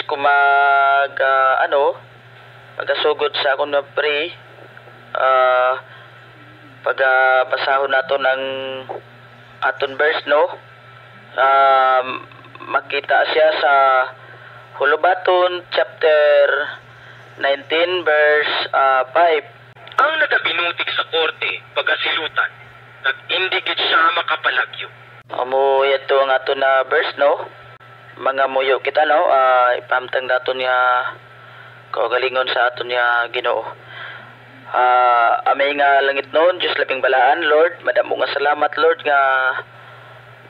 ko magasugod sa akong na pre pasahon nato ng aton verse, no. Makita siya sa Hulubaton chapter 19 verse 5. Ang nagabinutik sa korte pagasilutan nag-indigit siya makapalagyo. Amo ito ang ato na verse, no. Mga muyo kita, no. Ipahamtang nato niya kaugalingon sa ato niya Ginoo. Amay nga langit noon, Diyos labing balaan, Lord. Madamo nga salamat, Lord, nga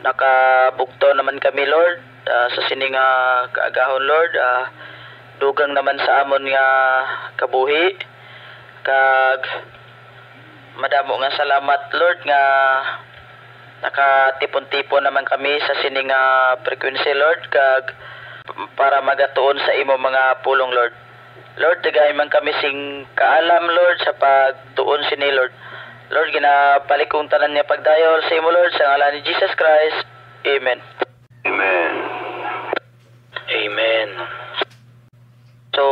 nakabugto naman kami, Lord, sa sini nga kaagahon, Lord. Dugang naman sa amon nga kabuhi. Kag madamo nga salamat, Lord, nga nakatipon-tipon naman kami sa sini nga frequency, Lord, kag para magatuon sa imo mga pulong, Lord. Lord, tagay man kami sing kaalam, Lord, sa pagtuon sini, Lord. Lord, ginapalik kong tanan niya pagdayo sa imo, Lord, sa ngalan ni Jesus Christ. Amen. Amen. Amen. So,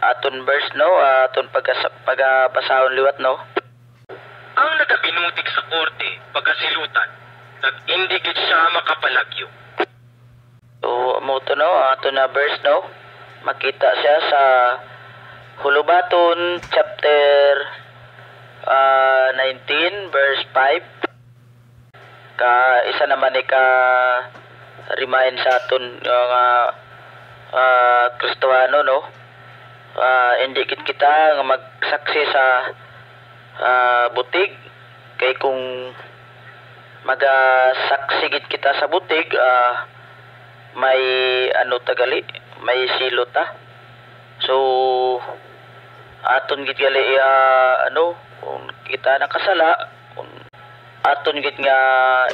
aton verse, no, aton pagpasahon liwat, no. Ang nagabinutik sa korte pagasilutan nag-indigit siya makapalagyo. So, mo to, no, aton na verse, no. Makita siya sa Hulubaton chapter 19 verse 5. Isa naman remind sa aton nga Kristohano, no. Indikit kita nga magsaksi sa butig, kay kung magasaksigit kita sa butig, may may silota. So aton gid gali kung kita nakasala, aton gid nga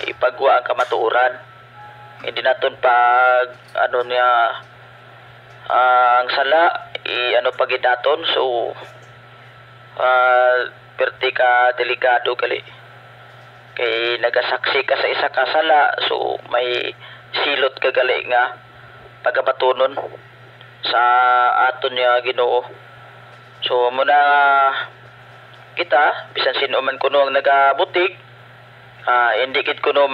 ipagwa ang kamatuoran. Hindi naton pag ang sala pagid naton. So perti ka delikado gali, kay nagasaksi ka sa isa ka sala, so may silot ka gali nga pagabatunon sa aton niya Ginoo. So muna kita bisan sino man kuno ang nagabutig, hindi gid kuno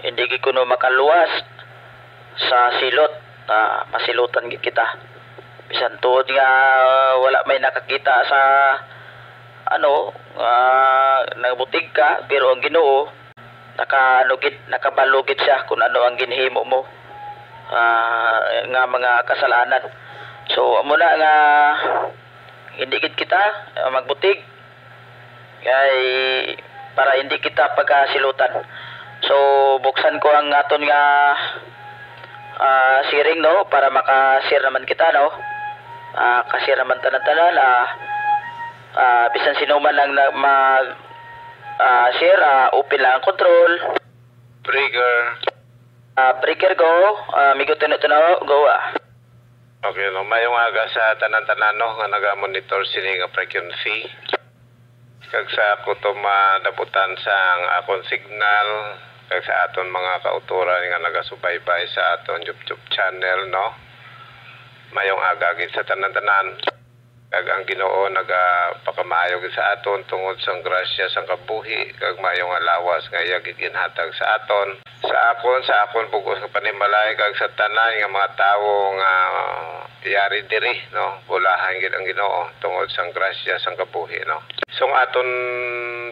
hindi gid kuno makaluwas sa silot. Masilutan gid kita bisan tuod nga wala may nakakita sa nagbutig ka, pero ang Ginoo nakabalugid siya kung ano ang ginhimo mo nga mga kasalanan. So muna nga hindi gid kita magbutig kay para hindi kita pagkasilutan. So buksan ko ang aton nga sharing, no, para maka-share naman kita, no. Kasi naman tanan-tanan bisan sino man lang mag share, open lang ang control. Breaker go. Migo tuno go. Okay, no, mayong aga sa tanan-tanan, no, nga naga-monitor sini nga frequency. Kag sa ako to madabutan sa ang akong signal, kag sa aton mga kauturan nga nagasubaybay sa aton YouTube channel, no. Mayong aga gid sa tanan-tanan. Kag ang Ginoo nagapakamayo gid sa aton tungod sa grasya sa kabuhi, kag mayong alawas nga iya gid ginhatag sa aton. Sa akon bugos nga panimalay kag sa tanan nga mga tawo nga yari diri, no, bulahan gid ang Ginoo tungod sa grasya sa kabuhi, no. So aton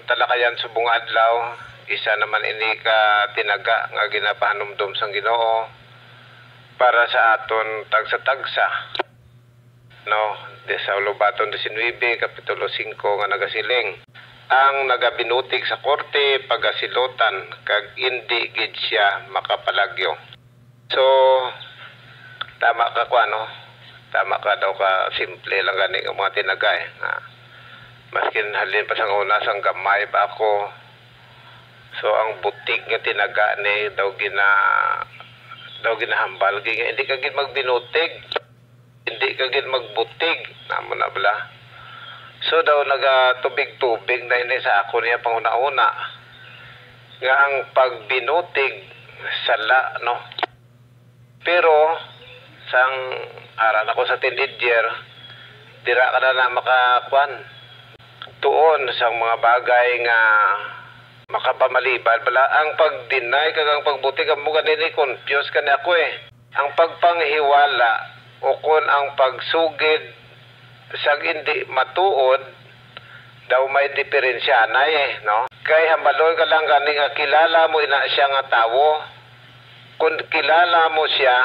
talakayan subong adlaw, isa naman ini ka tinaga nga ginapahanumdum sa Ginoo para sa aton tagsa-tagsa, no. Sa Hulubaton 19 kapitulo 5 nga nagasiling, ang nagabinutik sa korte pagasilutan kag indi gid siya makapalagyo. So tama ka tama ka daw ka, simple lang gani ang mga tinagay nga maskin halin pa sang una sang gamay pa ako. So ang butik nga tinaga ni daw ginahambal gid hindi ka gid magbinutig, hindi ka gid magbutig namo na bala. So daw nagatubig-tubig na ini sa ako niya panguna-una nga ang pagbinutig sala, no. Pero sang aran ako sa teenager, dira ka na makakuan tuon sa mga bagay nga makapamalibad bala ang pag-deny kag ang pagbuti kamo ganini confuse ka na ako ang pagpanghiwala o kon ang pagsugid sa hindi matuod daw may diferensya na no kay hambaloy ka lang gani nga kilala mo ina siya nga tawo kung kilala mo siya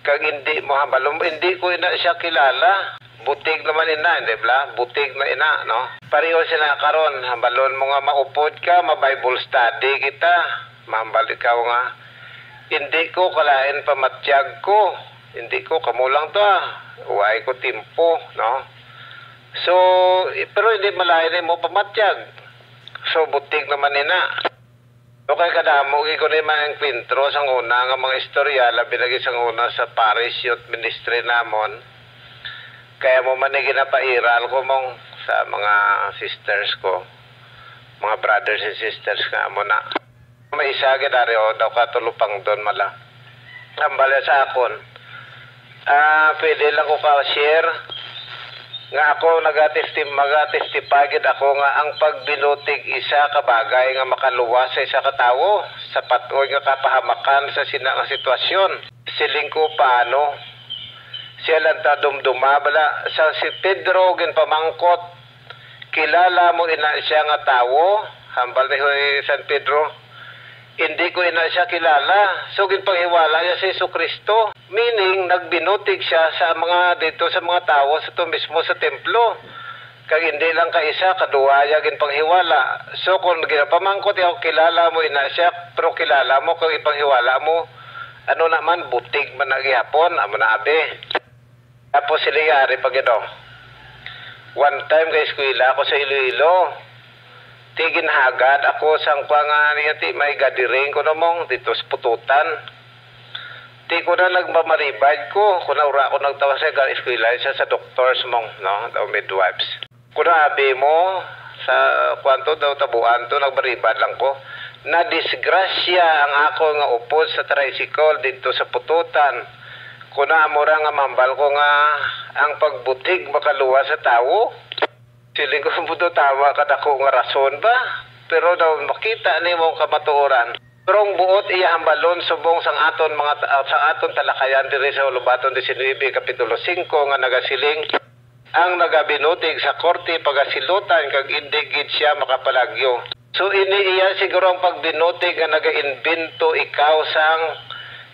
kag hindi mo hambalon hindi ko ina siya kilala butig naman ina, hindi ba? Butig na ina, no? Pareho sila karon, hambalon mo nga maupod ka, ma-Bible study kita. Mahambal ikaw nga. Hindi ko kalain pamatyag ko. Hindi ko kamulang to Uway ko timpo, no? So, pero hindi malayan mo pamatyag. So, butig naman ina. Okay kadamo, ko naman ang kwintro sa una nga mga istorya, labi lagi sa una sa parish youth ministry namon. Kaya mo man ginapairal ko mong sa mga sisters ko, mga brothers and sisters nga mo na. May isa gidari o daw katulupang doon mala. Ang bala sa akon, pwede lang ko ka-share nga ako magatestifagid ako nga ang pagbinutig isa kabagay nga makaluwas sa isa katawo sa patuoy nga kapahamakan sa sina nga sitwasyon. Siling ko paano? Siya lang ta dumduma bala sa si Pedro gin pamangkot kilala mo ina siya nga tawo hambal ni San Pedro hindi ko ina siya kilala so gin panghiwala niya si Jesucristo meaning nagbinutig siya sa mga dito sa mga tawo sa to mismo sa templo kag hindi lang ka isa kaduwa ya gin panghiwala so kung ginapamangkot yaw kilala mo ina siya pero kilala mo kag ipanghiwala mo ano naman butig man nagyapon amo na abe. Tapos siliyari pag ito. One time kay eskwela ako sa Iloilo. Tigin hagad ako sang panganiyati may gadiring ko namong dito sa pututan. Ti ko na nagmamaribad ko. Kuna ura ko nagtawa sa eskwela sa doctors mong, no? Daw midwives. Kuna abi mo sa kwanto daw tabuan to nagmaribad lang ko. Na disgrasya ang ako nga upod sa tricycle dito sa pututan. Kuna mo nga mambal ko nga ang pagbutig makaluwa sa tawo. Siling ko buto tawa kadako nga rason ba? Pero daw makita ni mong kamatuoran. Pero ang buot iya hambalon subong sang aton mga sa aton talakayan diri sa Ulubaton 19 kapitulo 5 nga nagasiling ang nagabinutig sa korte pagasilutan kag hindi gid siya makapalagyo. So ini iya siguro ang pagbinutig nga naga-invento ikaw sang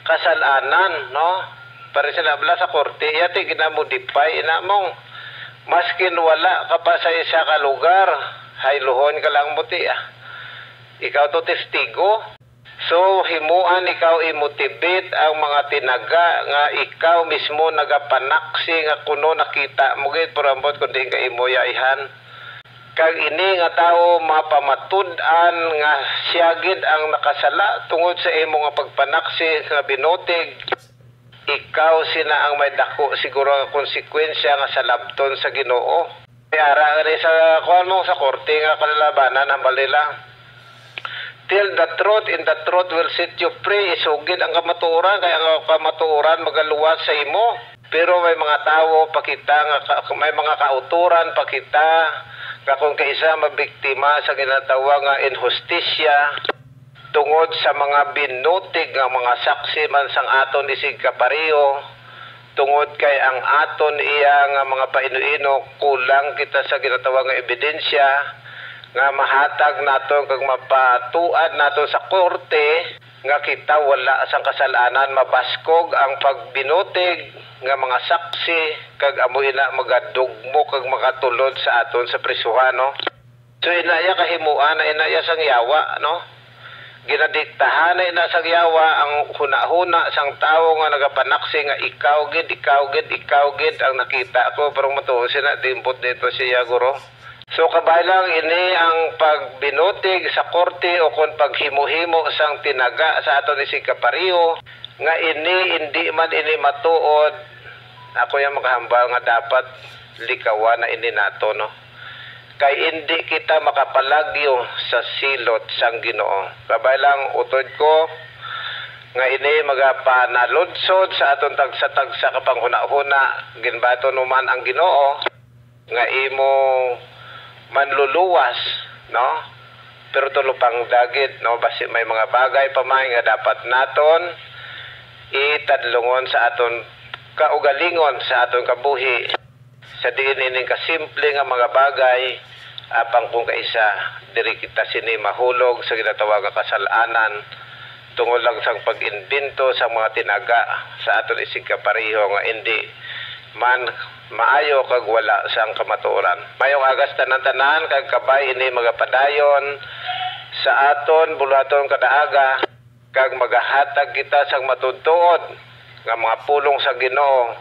kasalanan, no? Para sila bala sa korte, yati ginamodify ina mong maskin wala ka pa sa isa ka lugar, hayluhon ka lang muti Ikaw to testigo. So himuan ikaw i-motivate ang mga tinaga nga ikaw mismo nagapanaksi nga kuno nakita mo gid pero ambot kundi ka imoyaihan. Kag ini nga tao mapamatud-an nga siyagid ang nakasala tungod sa imo nga pagpanaksi nga binutig. Ikaw sina ang may dako siguro ang konsekwensya nga sa labton sa Ginoo. Kaya ara sa kuan mo sa korte nga kalalabanan ang balila. Tell the truth and the truth will set you free. Isugid ang kamatuoran kaya ang kamatuoran magaluwas sa imo. Pero may mga tao pakita nga may mga kauturan pakita nga kung kaisa mabiktima sa ginatawag nga injustisya tungod sa mga binutig nga mga saksi man sang aton isig kapareho tungod kay ang aton iya nga mga painuino kulang kita sa ginatawag nga ebidensya nga mahatag nato kag mapatuad nato sa korte nga kita wala sang kasalanan mabaskog ang pagbinutig nga mga saksi kag amo ina magadugmo kag makatulod sa aton sa prisuhan, no? So inaya kahimuan na inaya sang yawa, no? Ginadiktahan na ina sang yawa ang huna-huna sang tawo nga nagapanaksi nga ikaw gid ang nakita ko pero matuos na dimpot dito siya guro. So kabaylang ini ang pagbinutig sa korte o kung paghimu-himo sang tinaga sa aton isig kapareho nga ini hindi man ini matuod ako yung makahambal nga dapat likawan na ini nato, no? Kay hindi kita makapalagyo sa silot sang Ginoo. Kabaylang utod ko nga ini magapanalodsod sa aton tagsa-tagsa kapang huna-huna ginbato numan ang Ginoo nga imo manluluwas, no? Pero tulo pang dagit, no? Basi may mga bagay pa man nga dapat naton itadlungon sa aton kaugalingon sa aton kabuhi sa diin ining kasimple nga mga bagay apang kung kaisa diri kita sini mahulog sa ginatawag nga kasalanan tungod lang sang pag-imbento sa mga tinaga sa aton isig kapareho nga hindi man maayo kag wala sang kamatuoran. Mayong agas tanan-tanan kag kabay ini magapadayon sa aton bulaton kadaaga kag magahatag kita sang matudtuod nga mga pulong sa Ginoo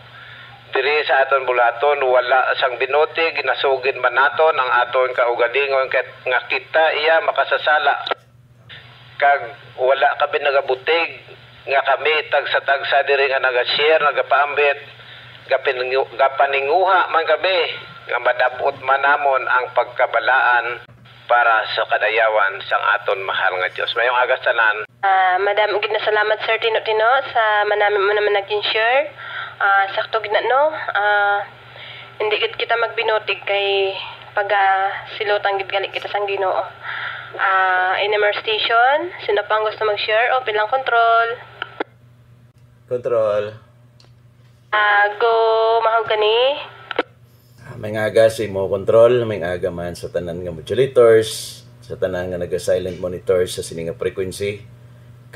diri sa aton bulaton wala sang binuti ginasugid man naton ang aton kaugalingon ket nga kita iya makasasala kag wala kami nagabutig nga kami tagsa-tagsa diri nga naga-share nagapaambit gapaninguha man kami nga madapot man namon ang pagkabalaan para sa kadayawan sang aton mahal nga Dios. Mayong agas tanan. Madam, ginasalamat Sir Tino sa manami mo naman nag-share. Sakto gina no. Hindi gid kita magbinutig kay pag silotang gid gali kita sang Ginoo. NMR station, sino pang gusto mag-share o pilang control? Control. Go mahog gani. May aga si mo control, may aga man sa tanan nga modulators, sa tanan nga naga-silent monitors sa sini nga frequency,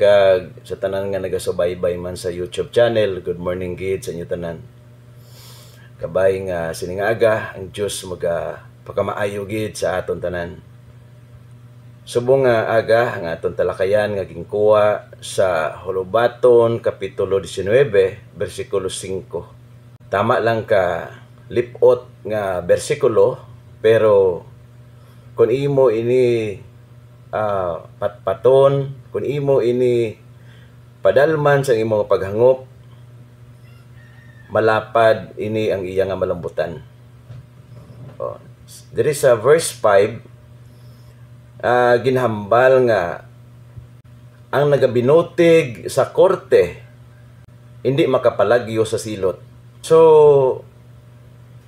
kag sa tanan nga nagasubaybay man sa YouTube channel. Good morning gid sa inyo tanan. Kabay nga sini nga aga ang Dios maga pakamaayo gid sa aton tanan. Subong nga aga ang aton talakayan nga gingkuha sa Hulubaton kapitulo 19 bersikulo 5. Tama lang ka lipot nga bersikulo pero kung imo ini patpaton, kung imo ini padalman sa imong paghangop, malapad ini ang iya nga malambutan. Diri sa verse 5, ginhambal nga ang nagabinutig sa korte hindi makapalagyo sa silot. So,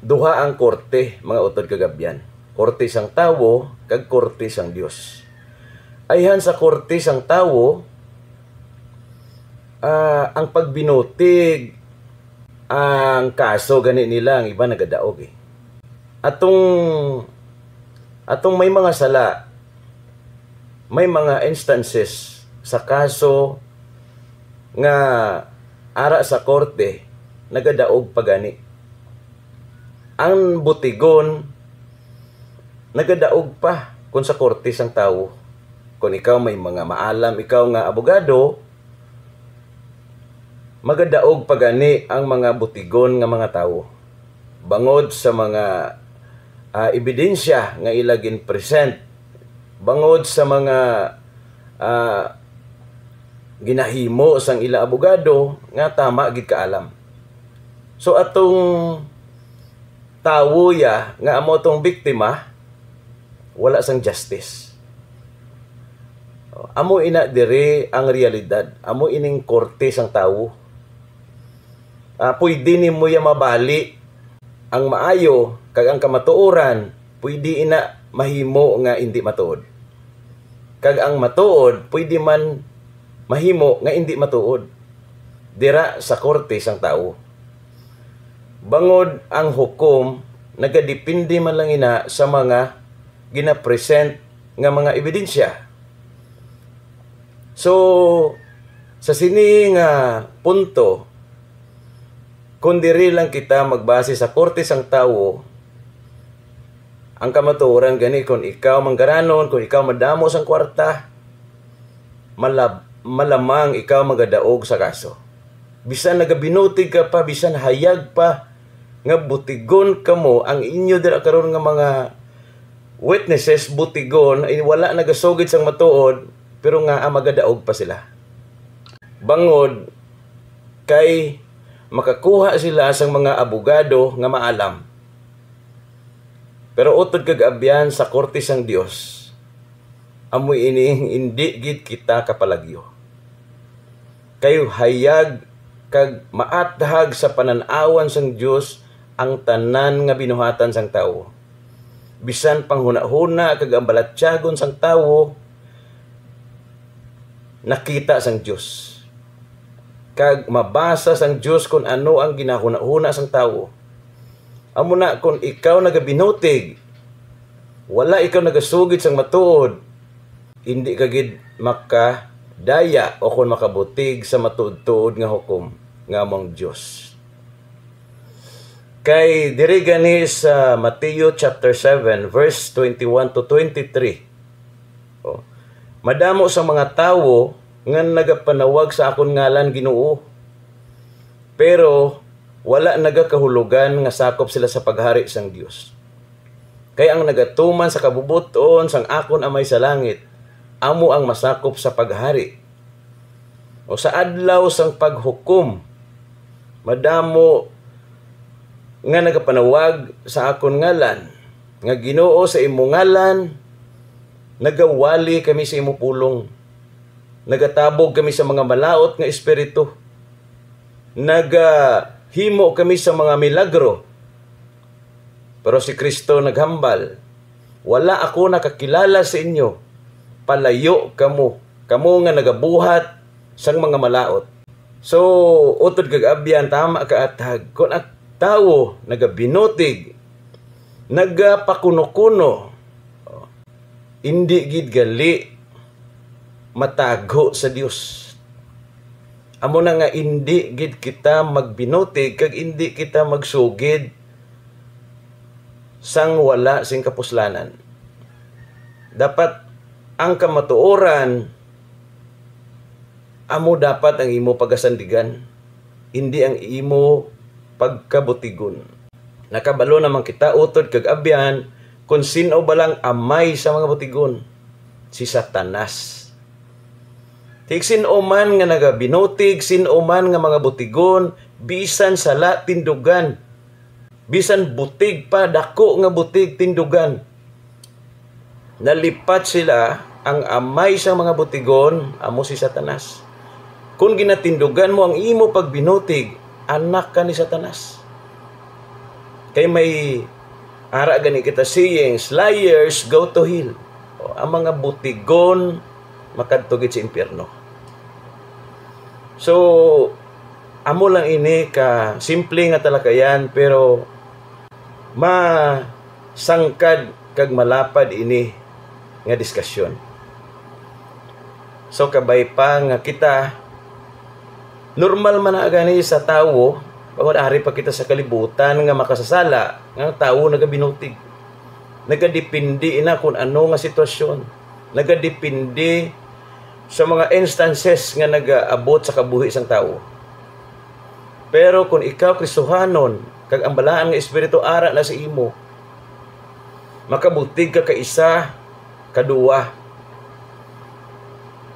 duha ang korte, mga utod kagabyan. Korte sang tawo, kag korte sang Dios. Ayhan sa korte sang tawo, ang pagbinutig, ang kaso gani nila, ang iba nagadaog eh. Atong may mga sala, may mga instances sa kaso nga ara sa korte, nagadaog pagani. Ang butigon, nagadaog pa kung sa korte sang tao. Kung ikaw may mga maalam, ikaw nga abogado, magadaog pagani ang mga butigon nga mga tao. Bangod sa mga ebidensya nga ilagin present, bangod sa mga ginahimo sang ila abogado nga tama gid kaalam. So atong tawo ya nga amo tong biktima wala sang justice. Amo ina dire ang realidad, amo ining korte sang tawo. Pwede nimo ya mabali ang maayo kag ang kamatuoran, pwede ina mahimo nga hindi matuod. Kag ang matuod pwede man mahimo nga hindi matuod. Dira sa korte sang tawo. Bangod ang hukom, nagadepende man lang ina sa mga ginapresent nga mga ebidensya. So, sa sini nga punto, kung diri lang kita magbase sa korte sang tawo, ang kamatuoran gani kung ikaw manggaranon, kung ikaw madamo sang kwarta, malamang ikaw magadaog sa kaso. Bisan nagabinutig ka pa, bisan hayag pa, nga butigon kamo ang inyo dira karon nga mga witnesses butigon ay wala nagasugid sang matuod pero nga magadaog pa sila. Bangod kay makakuha sila sang mga abogado nga maalam. Pero utod kag abyan sa korte sang Dios, amoy ining hindi gid kita kapalagyo. Kayo hayag kag maathag sa pananawan sang Dios ang tanan nga binuhatan sang tawo. Bisan panghuna-huna kag ang balatyagon sang tawo nakita sang Dios. Kag mabasa sang Dios kung ano ang ginahuna-huna sang tawo. Amo na kung ikaw nagabinutig, wala ikaw nagasugid sang matuod, hindi ka gid makadaya o kung makabutig sa matuod-tuod nga hukom nga among Dios. Kay diri gani sa Mateo chapter 7 verse 21 to 23. Madamo sa mga tawo nga nagapanawag sa akon ngalan Ginoo. Pero wala nagakahulugan nga sakop sila sa paghari sang Dios. Kay ang nagatuman sa kabubuton sang akon Amay sa langit, amo ang masakop sa paghari. O sa adlaw sang paghukom, madamo nga nagapanawag sa akon ngalan, nga Ginoo sa imong ngalan, nagawali kami sa imong pulong. Nagatabog kami sa mga malaot nga espiritu. Nagahimo kami sa mga milagro. Pero si Kristo naghambal, wala ako nakakilala sa inyo. Palayo kamo. Kamo nga nagabuhat sang mga malaot. So, utod kag abyan, tama ka atag. Kung ang tao nagabinutig, nagapakuno-kuno, hindi gid gali matago sa Dios. Amo na nga hindi gid kita magbinutig kag hindi kita magsugid sang wala sing kapuslanan. Dapat ang kamatuoran amo dapat ang imo pagasandigan, hindi ang imo pagkabutigon. Nakabalo naman kita utod kag abyan kung sino balang amay sa mga butigon, si Satanas. Tig sino man nga nagabinutig, sino man nga mga butigon, bisan sala tindugan, bisan butig pa, dako nga butig tindugan. Nalipat sila, ang amay sa mga butigon, amo si Satanas. Kung ginatindugan mo ang imo pagbinutig, anak ka ni Satanas. Kay may ara gani kita sayings, liars go to hell. Ang mga butigon makadtugid sa impyerno. So, amo lang ini ka simple nga talakayan pero masangkad kag malapad ini nga diskusyon. So kabay pa nga kita normal man na gani sa tawo, bawat ari pa kita sa kalibutan nga makasasala, nga tawo nagabinutig. Nagadepende ina kung ano nga sitwasyon. Nagadepende sa mga instances nga nagaabot sa kabuhi sang tawo. Pero kung ikaw Kristohanon, kag ang balaan nga espiritu ara na sa imo, makabutig ka kaisa, kaduwa.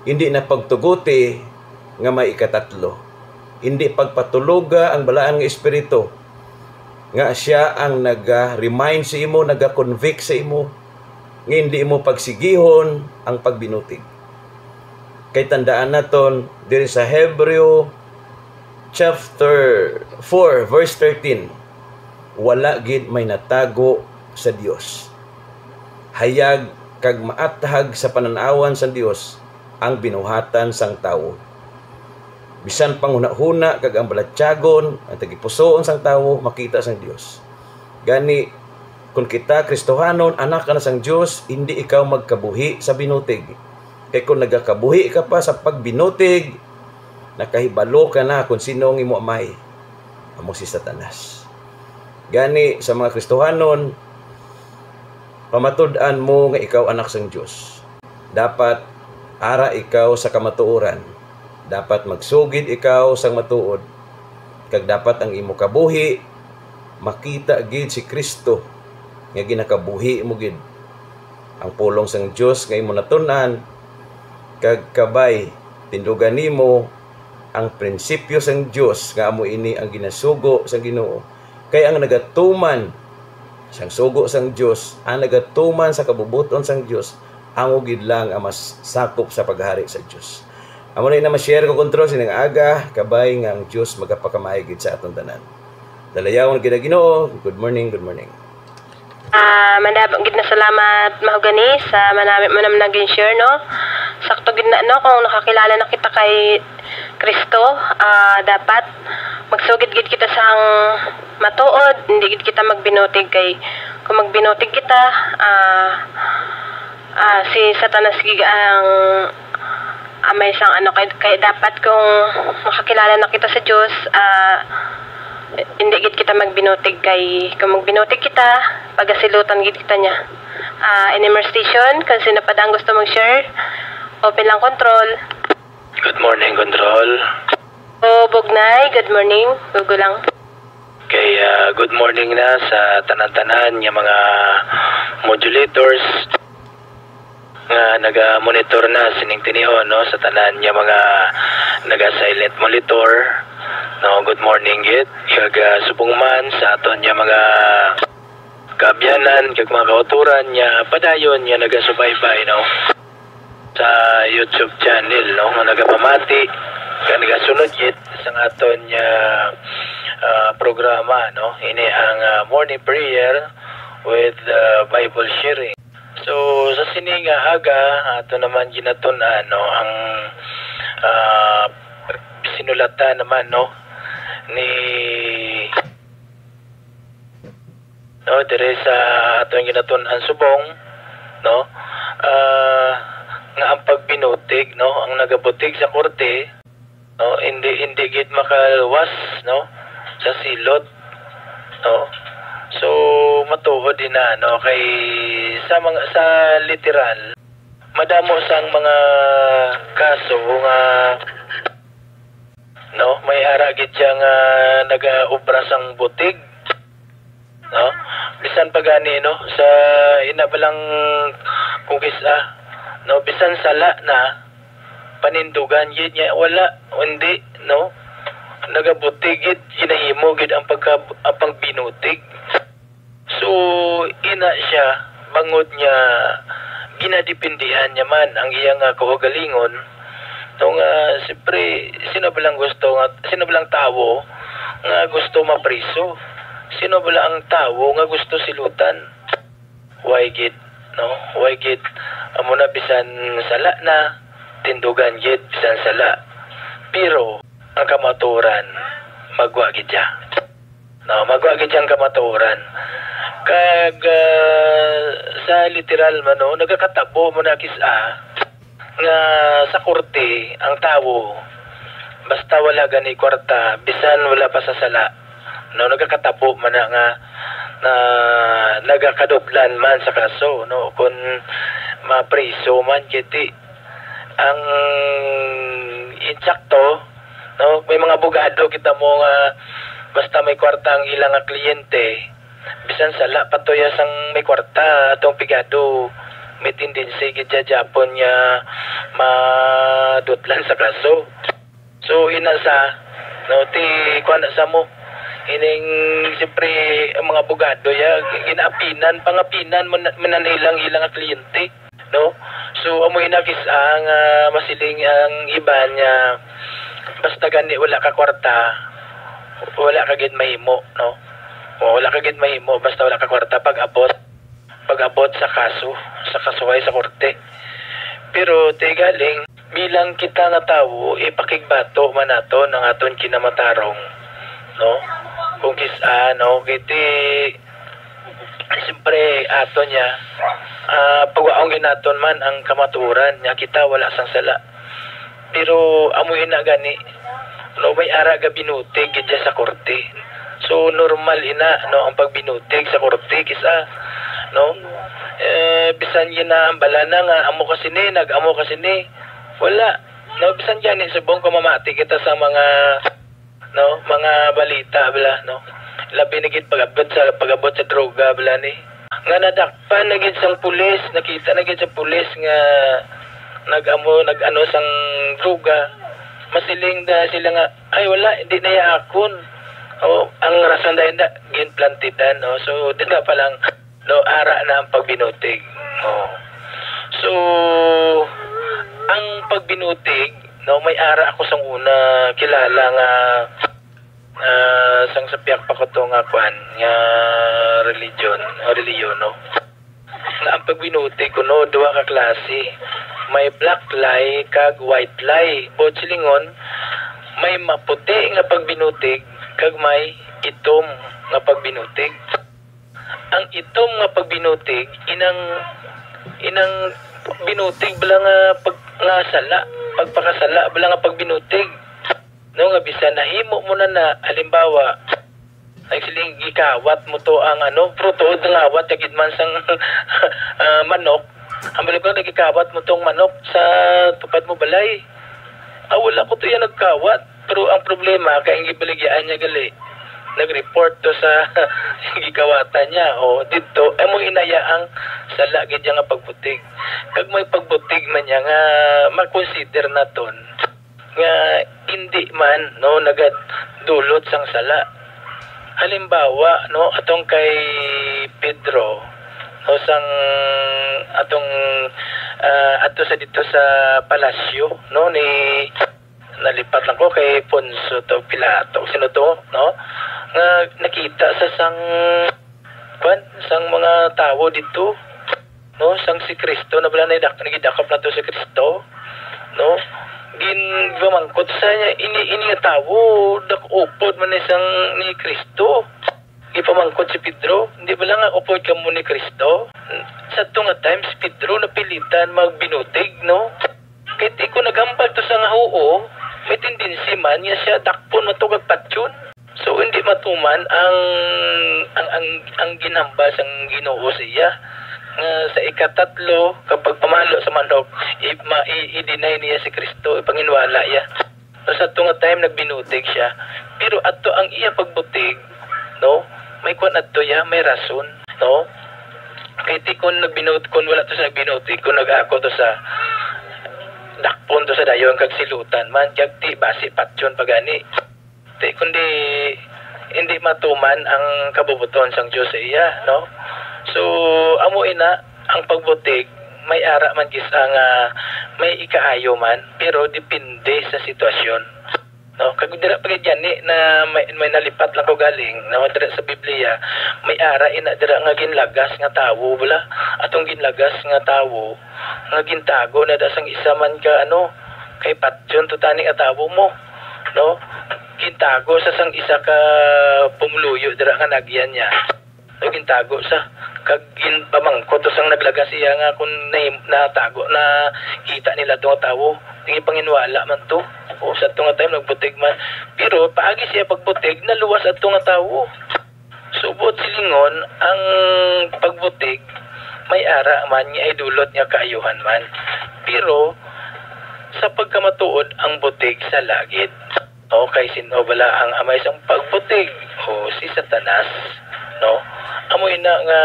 Hindi na pagtuguti nga may ikatatlo. Hindi pagpatuluga ang balaan nga espiritu nga siya ang naga-remind sa imo, naga-convict sa imo, nga hindi mo pagsigihon ang pagbinutig. Kay tandaan naton diri sa Hebreo chapter 4 verse 13, wala gid may natago sa Dios. Hayag kag maathag sa pananawan sa Dios ang binuhatan sang tawo. Bisan panghuna-huna kag ang balatyagon, ang tagipusoon sang tawo, makita sang Dios. Gani, kung kita Kristohanon, anak ka na sang Dios, hindi ikaw magkabuhi sa binutig. Kaya kung nagakabuhi ka pa sa pagbinutig, nakahibalo ka na kung sino ang imo amay. Amo si Satanas. Gani, sa mga Kristohanon, pamatud-an mo nga ikaw anak sang Dios. Dapat ara ikaw sa kamatuoran. Dapat magsugid ikaw sang matuod. Kag dapat ang imo kabuhi makita gid si Kristo nga ginakabuhi mo gid. Ang pulong sang Dios nga imo natun-an kag kabay tindugan nimo ang prinsipyo sang Dios nga amo ini ang ginasugo sang Ginoo. Kay ang nagatuman sang sugo sang Dios, ang nagatuman sa kabubuton sang Dios, amo gid lang ang mas sakop sa paghari sa Dios. Amo na ma-share ko kontrol sining aga kabay nga ang Dios magapakamaigid sa atong tanan. Dalayawon kita Ginoo. Good morning, good morning. Manabang gid na salamat mahugani sa manamit mo naman naging share no. Sakto gid na no kung nakakilala na kita kay Kristo, dapat magsugid gid kita sang matuod, hindi gid kita magbinutig kay kung magbinutig kita si Satanas gid ang may isang ano kay dapat kung makakilala na kita sa Dios, hindi gid kita magbinutig kay kung magbinutig kita pagasilutan gid kita niya. NMR station kung sino pa ang gusto mag-share, open lang control. Good morning, Control. Bugnay, good morning. Gugo lang. Okay, good morning na sa tanan-tanan yung mga modulators nga naga-monitor na sining tinihon no sa tanan yung mga naga-silent monitor. No, good morning gid. Kag subong man sa aton yung mga kabyanan kag mga kauturan nya padayon nya naga-subaybay no sa YouTube channel no nga nagapamati kag nagasunod gid sa aton nya programa no ini ang morning prayer with Bible sharing. So sa sining aga ato naman ginatun-an no ang sinulatan naman no ni no dire sa atong ginatun-an subong no nga ang pagbinutig no ang nagabutig sa korte no hindi gid makaluwas no sa silot no so matuod din na no kay sa literal madamo sang mga kaso nga no may ara gid siyang nagaobra sang butig no bisan pagani no sa inabalang kugisa no bisan sala na panindugan gid niya wala hindi no nagabutig gid ginahimo gid ang pagbinutig so ina siya bangod niya ginadepindihan niya man ang iyang kaugalingon no nga siyempre sino balang tawo nga gusto mapriso sino bala ang tawo nga gusto silutan why gid no why gid amo na bisan sala na tindugan gid bisan sala pero ang kamaturan magwa gid siya no magwa gid ang kamaturan kag sa literal man no nagakatabo mo na kisa nga sa korte ang tawo basta wala gani kwarta bisan wala pa sa sala no nagakatabo man na nga na nagakaduplan man sa kaso no kun mapriso man kiti ang insakto no may mga abogado kita mo nga basta may kwarta ang ilang nga kliyente bisan sala patoya sang may kwarta atong pigado may tendency gid Japon niya madutlan sa kaso so inasa no ti kuan sa mo ining siyempre ang mga abogado ya pangapinan mananilang ilang kliyente no so amo inakis ang masiling ang iba niya basta gani wala ka kwarta wala ka gid mahimo no wala ka gid mahimo basta wala ka kwarta pag abot sa kasuhay sa korte pero galing bilang kita nga tawo ipakigbato man nato ng aton kinamatarong no kung kisa no kiti siyempre ato niya pagwaong ginaton man ang kamaturan niya kita wala sang sala pero amuhin na gani no may ara ga binutig gid sa korte so normal ina no ang pagbinutig sa korte kisa no bisan yun na ang balana nga amo kasi ni wala no bisan yan subong ko mamati kita sa mga no mga balita bala no labi na gid pagabot sa droga bala ni nga nadakpan na gid sang pulis nakita na gid sa pulis nga nag-ano sang droga masiling da sila nga ay wala hindi na yaakon ang rason dahil na ginplantidan no so dito pa lang no ara na ang pagbinutig so ang pagbinutig No, may ara ako sang una kilala nga sang sapiak pa ko to nga kwan nga reliyon no. Nga ang pagbinuti ko no duha ka klase. May black lie kag white lie. O silingon may maputi nga pagbinutig kag may itom nga pagbinutig. Ang itom nga pagbinutig inang binutig bala nga pagpakasala bala nga pagbinutig. No nga bisan nahimo mo na halimbawa nagsiling gikawat mo to ang prutuod nga awat kagid man sang manok. Ang balik ko nagikawat mo tong manok sa tupad mo balay. Wala ko to yan nagkawat. Pero ang problema kay ang gibaligyan niya gali. Nag-report to sa gikawatan niya. O dito mo inaya ang sala gid nga pagbutig. Kag may pagbutig man niya nga ma-consider naton nga hindi man no nagadulot sang sala. Halimbawa no atong kay Pedro no sang atong ato sa dito sa palasyo no ni nalipat lang ko kay Poncio to Pilato sino to no nga nakita sa sang mga tao dito no sang si Kristo na bala nagidakop na to si Kristo no ginvamangkot sa niya ini nga tao dakupod man ni Kristo. Ipamangkot si Pedro, hindi ba lang upod ka mo ni Kristo? Sa tunga time, si Pedro napilitan magbinutig, no? Kahit iko nagambal to sa nga huo, may tendency man niya siya dakpon matugag patyon. So hindi matuman ang ginambal sang Ginoo siya. Sa ikatatlo, kapag pamalo sa manok, i-deny niya si Kristo, ipanginwala niya. So, sa tunga time, nagbinutig siya. Pero ato ang iya pagbutig, no? May kwan ato ya, may rason, no? Kahit kung wala to sa nagbinutig, kung nag-ako to sa dakpon to sa dayon kag silutan man, jagti basi patyon pagani. Di kundi hindi matuman ang kabubuton sang Dios sa iya, no? So, amo ina ang pagbutig may ara man gisa nga may ikaayo man pero depende sa sitwasyon. No, kag dira pagid yani na may nalipat lang ko galing na dira sa Biblia, may ara ina dira nga ginlagas nga tawo bala atong ginlagas nga tawo nga gintago na dasang isa man ka kay patyon tutani nga tawo mo, no? Gintago sa sang isa ka pumuluyo dira nga nagyan niya. No, gintago sa kag pamangkot to sang naglagas siya nga kun natago na kita nila tong tawo tingi panginwala man to o sa tong time nagbutig man pero paagi siya pagbutig naluwas at tong tawo subot silingon ang pagbutig may ara man niya ay dulot niya kaayuhan man pero sa pagkamatuod ang butig sa langit kay sino bala ang amay sang pagbutig o si Satanas, no? Amoy na nga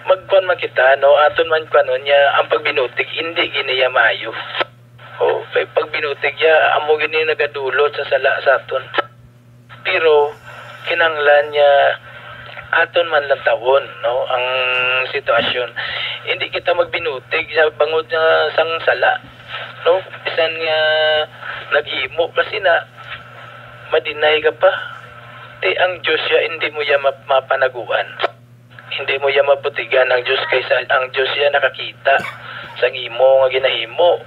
magkuan man kita, no? Aton man kanon niya ang pagbinutig hindi giniya maayo. Kay pagbinutig ya amo gini nagadulot sa sala sa aton. Pero kinanglan niya aton man lang tawon, no? Ang sitwasyon. Hindi kita magbinutig sa bangod nga sang sala, no? Bisan nga naghimo kasi na madinay ka pa. Ang Diyos ya hindi mo ya mapanaguan. Hindi mo ya maputigan ang Diyos kaysa ang Diyos ya nakakita sa imo nga ginahimo.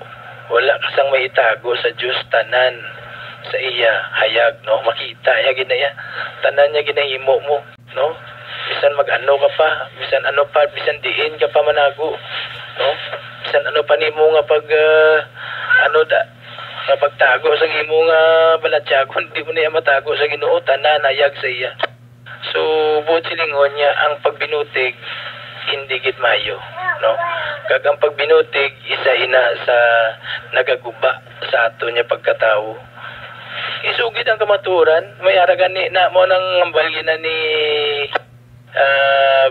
Wala ka sang maitago sa Diyos tanan sa iya hayag, no? Makita ya ginaya tanan niya ginahimo mo, no? Bisan mag-ano ka pa, bisan ano pa, bisan diin ka pa manago, no? Bisan ano pa nimo nga pag nga pagtago sa imo nga balatyagon di mo niya matago sa Ginoo tanan nayag sa iya. So buot silingon niya ang pagbinutig hindi gid maayo, no? Kag ang pagbinutig isa ina sa nagaguba sa ato niya pagkatao. Isugid ang kamaturan may ara gani na mo nang ambalgina ni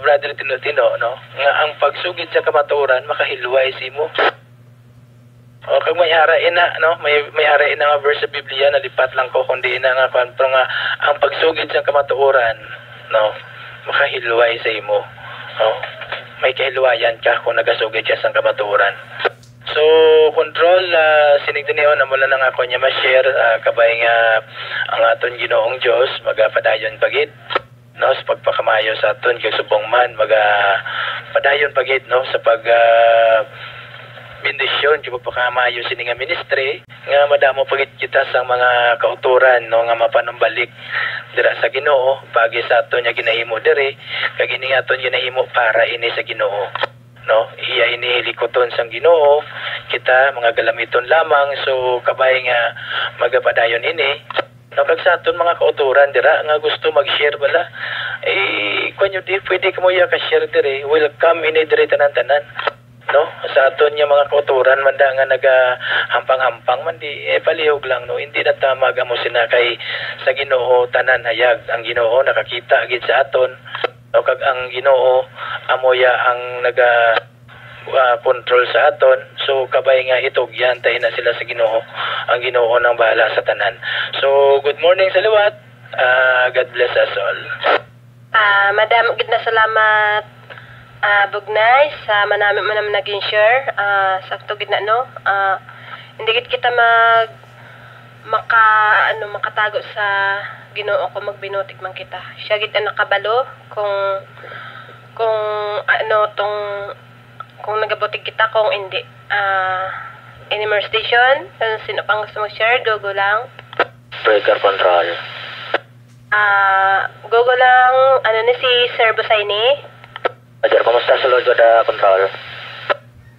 Brother Tinotino, no? Nga ang pagsugid sa kamaturan makahilway simo. Kag may harain na, no? May harain na nga verse sa Biblia na lipat lang ko kundi na nga kanto nga ang pagsugid sa kamatuoran, no? Makahilway sa imo. No? May kahilwayan ka kung nagasugid ka sa kamatuoran. So, control, sinigdinion na mula na ako niya ma-share, kabay nga ang aton ginoong Diyos, magapadayon pagit, no, sa pagpakamayo sa aton, kay subong man, magapadayon pagit, no, sa bendisyon, kay pagpakamayo sini nga ministry, nga madamo pagit kita sa mga kauturan, no, nga mapanumbalik dira sa Ginoo, pagi sa aton nga ginahimo diri, kag ini aton ginahimo para ini sa Ginoo. No, iya ini likoton sang Ginoo, kita mga galamiton lamang, so kabay nga magapadayon ini, no, kag sa aton mga kauturan dira nga gusto mag-share bala, kunyo di pwede ka mo iya ka-share dire, welcome ini dire tanan-tanan, no, sa aton nga mga kauturan manda nga nagahampang-hampang man di palihog lang, no, hindi na tamag amo sinakay sa Ginoo tanan hayag, ang Ginoo nakakita gid sa aton, no, kag ang Ginoo amoya ang naga control sa aton, so kabay nga itugyan tayo na sila sa Ginoo, ang Ginoo nang bahala sa tanan. So good morning sa liwat, God bless us all. Madam, gid na salamat Bugnay sa manami naging share, sakto gid na, no, hindi gid kita makatago sa Ginoo kung magbinutig man kita. Siya gid ang nakabalo kung nagabutig kita, kung hindi. Any more station? Sino pang gusto mag-share? Go lang. Breaker control. Go lang, ni si Sir Busaini? Roger, kumusta sa Lord control?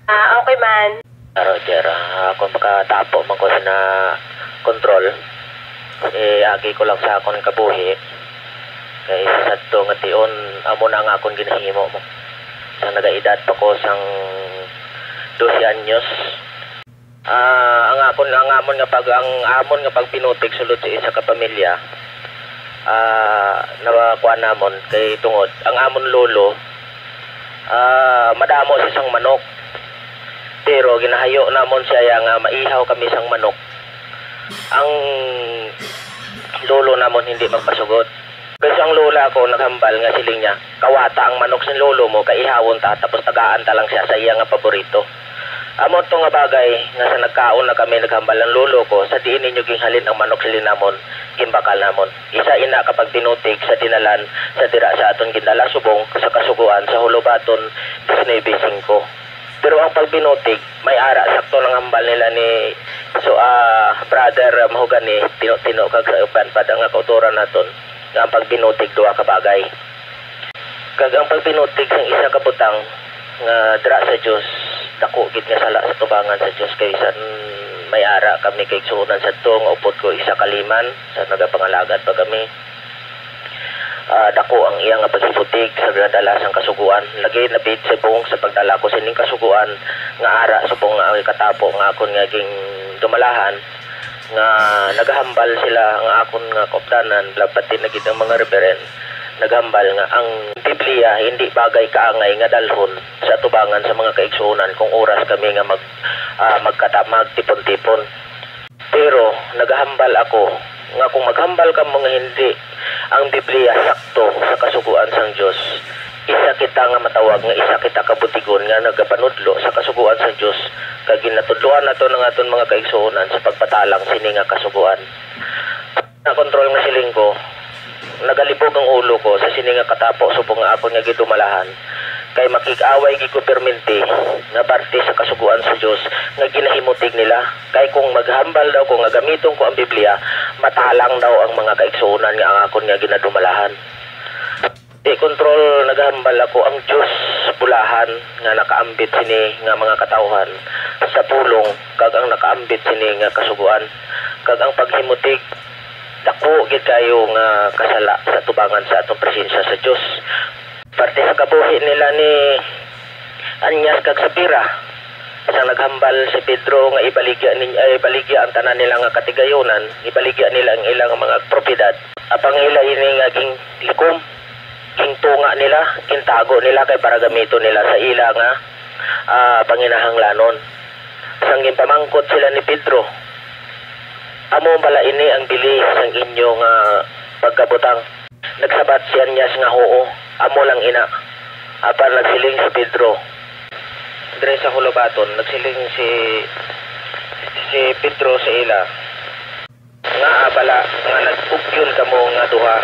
Okay man. Roger, ako makatapo man ko na control. Agi ko lang sa akong kabuhi. Kaya isa sa ito nga tion, amo na ang akong ginahimo mo. Sa nagaedad pa ko sang 12 anyos. Ang amon nga pag pinutik sulod sa isa ka pamilya, nakuha namon kay tungod ang amon lolo, madamo sa isang manok, pero ginahayo namon siya nga maihaw kami sang manok. Ang lolo namon hindi magpasugot. Kasi ang lola ko naghambal nga siling niya, kawata ang manok sin lolo mo, kaihawon ta, tapos tagaan ta lang siya sa iya nga paborito. Amo to nga bagay nga sa nagkaon na kami naghambal ng lolo ko, sa diin ninyo ginhalin ang manok silin namon, gimbakal namon. Isa ina kapag pinutik sa dinalan sa dira sa aton gindala subong sa kasuguan sa Hulubaton 19.5. Pero ang pagbinutig, may ara sakto ng hambal nila ni brother Mahogany, tino kag sa uban pa nga kauturan naton nga ang pagbinutig duha ka bagay. Kag ang pagbinutig sang isa ka butang nga dira sa Dios, dako gid nga sala sa tubangan sa Dios, kay san may ara kami kay sunan sa to nga upod ko isa kaliman sa nagapangalagat pa kami. Dako ang iyang paghiputig sa dala sang kasuguan, lagi napit sa buong sa pagdala ko sining kasuguan nga ara sa buong katapo nga akon nga ging dumalahan, nga naghambal sila nga akon nga kopdanan, pati na gid ang mga reverend naghambal nga ang Biblia hindi bagay kaangay nga dalhon sa tubangan sa mga kaigsuonan kung oras kami nga magtipon-tipon. Pero naghambal ako nga kung maghambal ka mga hindi ang Biblia sakto sa kasuguan sang Dios, isa kita nga matawag nga isa kita kabutigon nga nagapanudlo sa kasuguan sa Dios, kag ginatudloan nato ng aton mga kaigsuonan sa pagpatalang sini nga kasuguan. Na kontrol nga siling ko, nagalibog ang ulo ko sa sini nga katapo subong nga ako nga gidumalahan, kay makig-away gi ko perminti nga parte sa kasuguan sa Dios nga ginahimutig nila, kay kung maghambal daw ko nga gamiton ko ang Biblia, matalang daw ang mga kaigsuonan nga ang akon nga ginadumalahan. Kontrol naghambal ako ang Dios bulahan nga nakaambit sini nga mga katawhan sa pulong, kag ang nakaambit sini nga kasuguan, kag ang paghimutig dako gid kayo nga kasala sa tubangan sa atong presensya sa Dios. Parte sa kabuhi nila ni Anyas kag Sapira, sa naghambal si Pedro nga ibaligya ang tanan nila nga katigayonan, ibaligya nila ang ilang mga propiedad. Apang ila ini nga ging likom, ging tunga nila, kintago nila kay para gamito nila sa ila nga panginahanglanon. Sang ginpamangkot sila ni Pedro, amo bala ini ang bilis sang inyong pagkabutang. Nagsabat siya Anyas nga oo, amo lang ina. Apan nagsiling si Pedro, dire sa Hulabaton nagsiling si Pedro sa ila nga abala nga nagpugyon kamo nga duha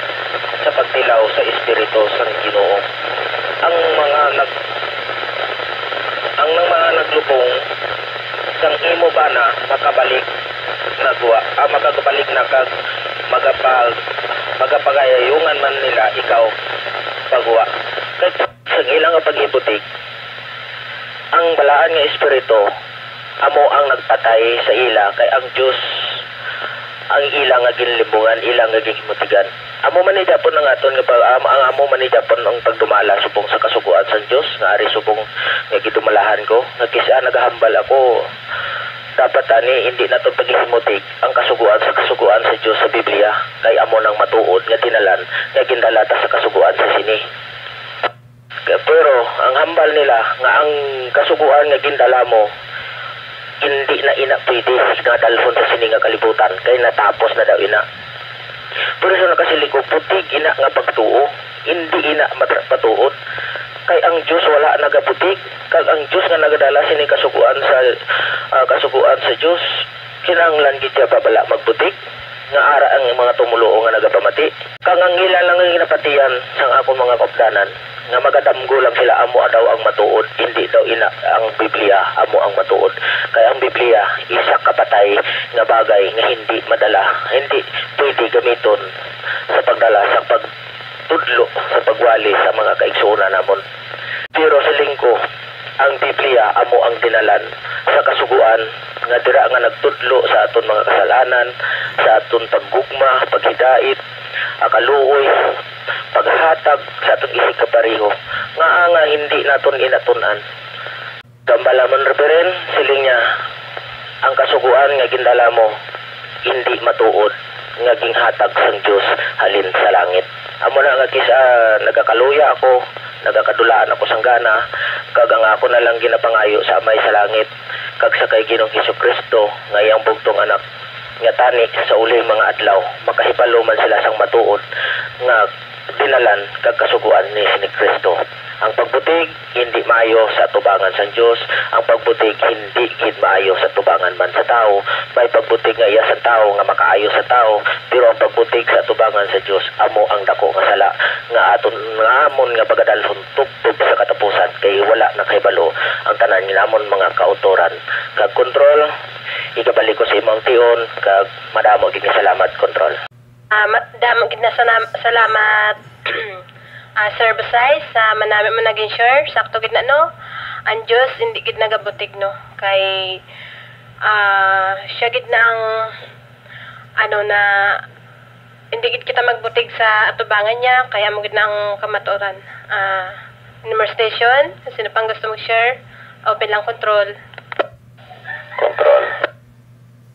sa pagtilaw sa espiritu sang Ginoo. Ang mga naglubong sang imo ba na makabalik na duwa makakabalik na kag magapagayayungan man nila ikaw pagwa kay sa ilang nga pag-ibutig ang balaan nga espiritu amo ang nagpatay sa ila kay ang Dios ang ilang nga ginlimbungan ilang nga gihimutigan amo man ni dapon ang aton nga ang amo man ni dapon ang pagdumala subong sa kasuguan sa Dios nga ari subong nga gidumalahan ko nga kisa nagahambal ako dapat ani hindi nato paghihimutig ang kasuguan sa Dios sa Biblia kay amo nang matuod nga dinalan nga gindalata sa kasuguan sa sini. Pero ang hambal nila nga ang kasuguan nga gindala mo hindi na ina pwede nga dalhon sa sini nga kalibutan kay natapos na daw ina. Pero sa nakasiliko putig ina nga pagtuo hindi ina matuod kay ang Dios wala nagaputig kag ang Dios nga nagadala sini kasuguan sa Dios kinahanglan gid siya babala magputig nga ara ang mga tumuluo nga nagapamati kang ang ila lang nga ginapatiyan sang akong mga kaupdanan nga magadamgo lang sila amo daw ang matuod hindi daw ina ang Biblia amo ang matuod kay ang Biblia isa kapatay nga bagay nga hindi madala hindi pwede gamiton sa pagdala sa pagtudlo sa pagwali sa mga kaigsuonan namon. Pero sa lingko ang Biblia amo ang dinalan sa kasuguan nga dira nga nagtudlo sa aton mga kasalanan sa aton paggugma paghidait akaluoy paghatag sa aton isig kapariho nga hindi naton inatunan gambalamon reperen siling niya ang kasuguan nga gindala mo hindi matuod nga ginghatag sang Dios halin sa langit amo na nga kisa nagakaluya ako nagakadulaan ako sang gana kag ang ako na lang ginapangayo sa amay sa langit kag sa kay Ginoong Hesukristo nga iyang bugtong anak nga tani sa uling mga adlaw makahibalo man sila sang matuod nga dinalan kag kasuguan ni Kristo. Ang pagbutig hindi maayo sa tubangan sa Dios, ang pagbutig hindi gid maayo sa tubangan man sa tao. May pagbutig nga iya sa tao nga makaayo sa tao, pero ang pagbutig sa tubangan sa Dios amo ang dako nga sala nga aton ngamon nga pagadalhon tubtob sa katapusan kay wala na kahibalo ang tanan namon mga kautoran kag kontrol. Ikabalik ko sa imong tion kag madamo gid salamat kontrol. Damo gid na salamat Sir Basay sa manami mo naging sure sakto gid na no ang Dios hindi gid nagabutig no kay siya gid na ang na hindi gid kita magbutig sa atubangan niya kaya mo gid na ang kamatuoran. Number station sino pang gusto mag-share open lang control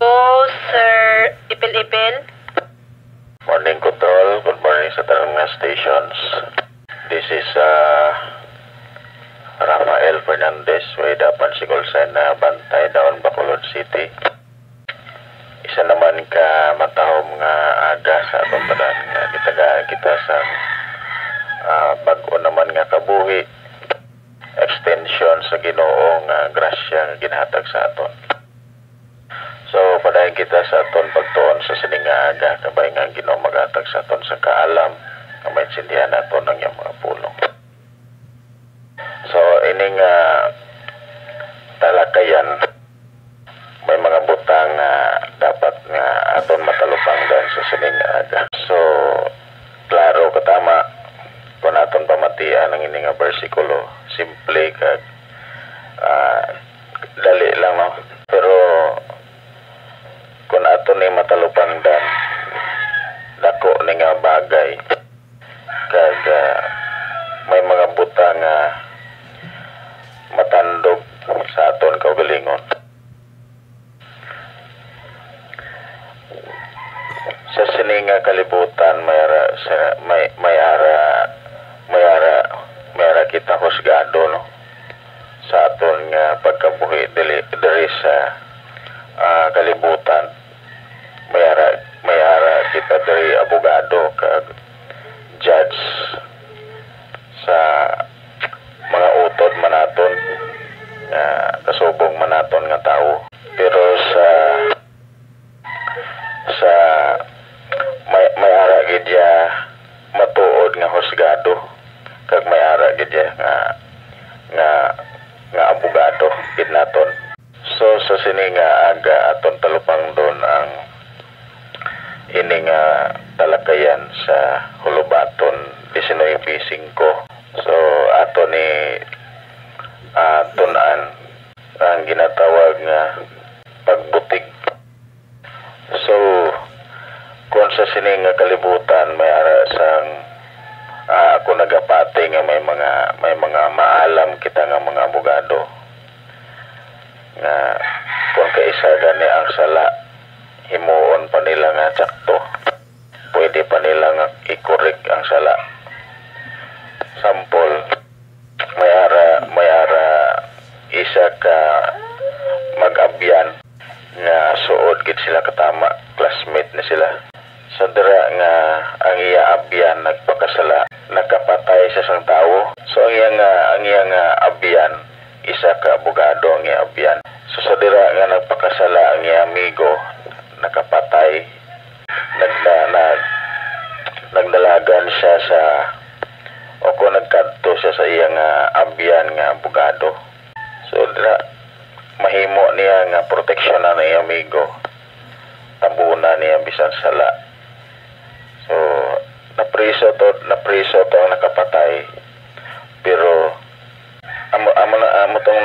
go Sir Ipil Morning Control, good morning sa tanong mga stations. This is Rafael Fernandez, way dapan si Golsan na Bantay, Daon, Bacolod City. Isa naman ka matahom nga aga sa atong tanan nga gitagaan kita sa bag-o naman nga kabuhi extension sa Ginoo nga grasya nga ginhatag sa aton. So, padayon kita sa aton pagtuon sa sining aga kabay nga Ginoo maghatag sa aton sa kaalam nga maintindihan naton ang iyang mga pulong. So, ining talakayan may mga butang na dapat nga aton matalupangdan sa sining aga. So, klaro katama kung aton pamatian ang ining nga bersikulo, simple kag dali lang no. Pero kung ato ni matalupangdan dako ni nga bagay kag may mga butang matandog sa aton kaugalingon sa sining kalibutan may ara kita husgado no sa aton nga pagkabuhi diri sa kalibutan may ara kita dari abogado kag judge sa mga utod manaton kadya nga abogado gid naton. So sa sini nga aga aton talupang doon ang ini nga talakayan sa Hulubaton 19.5. So ato ni tunan ang ginatawag nga pagbutig. So kung sa sini nga kalibutan may ara sang ako nagapati nga may mga maalam kita nga mga abogado nga kung kaisa gani ang sala himuon pa nila nga sakto, pwede pa nila nga i-correct ang sala. Sampol, may ara isa ka mag-abyan nga suod gid sila katama, classmate na sila. Sa dira nga ang iya abyan nagpakasala, nakapatay sa isang tao. So ang iya nga abyan, isa ka abogado ang iya abyan. So sa dira nga nagpakasala ang iya amigo, nakapatay, nagdalagan siya sa o kung nagkadto siya sa iya nga abyan nga abogado. So dira mahimo niya nga proteksyon na iya amigo, tabunan niya bisan sala. So napriso to ang nakapatay, pero amo tong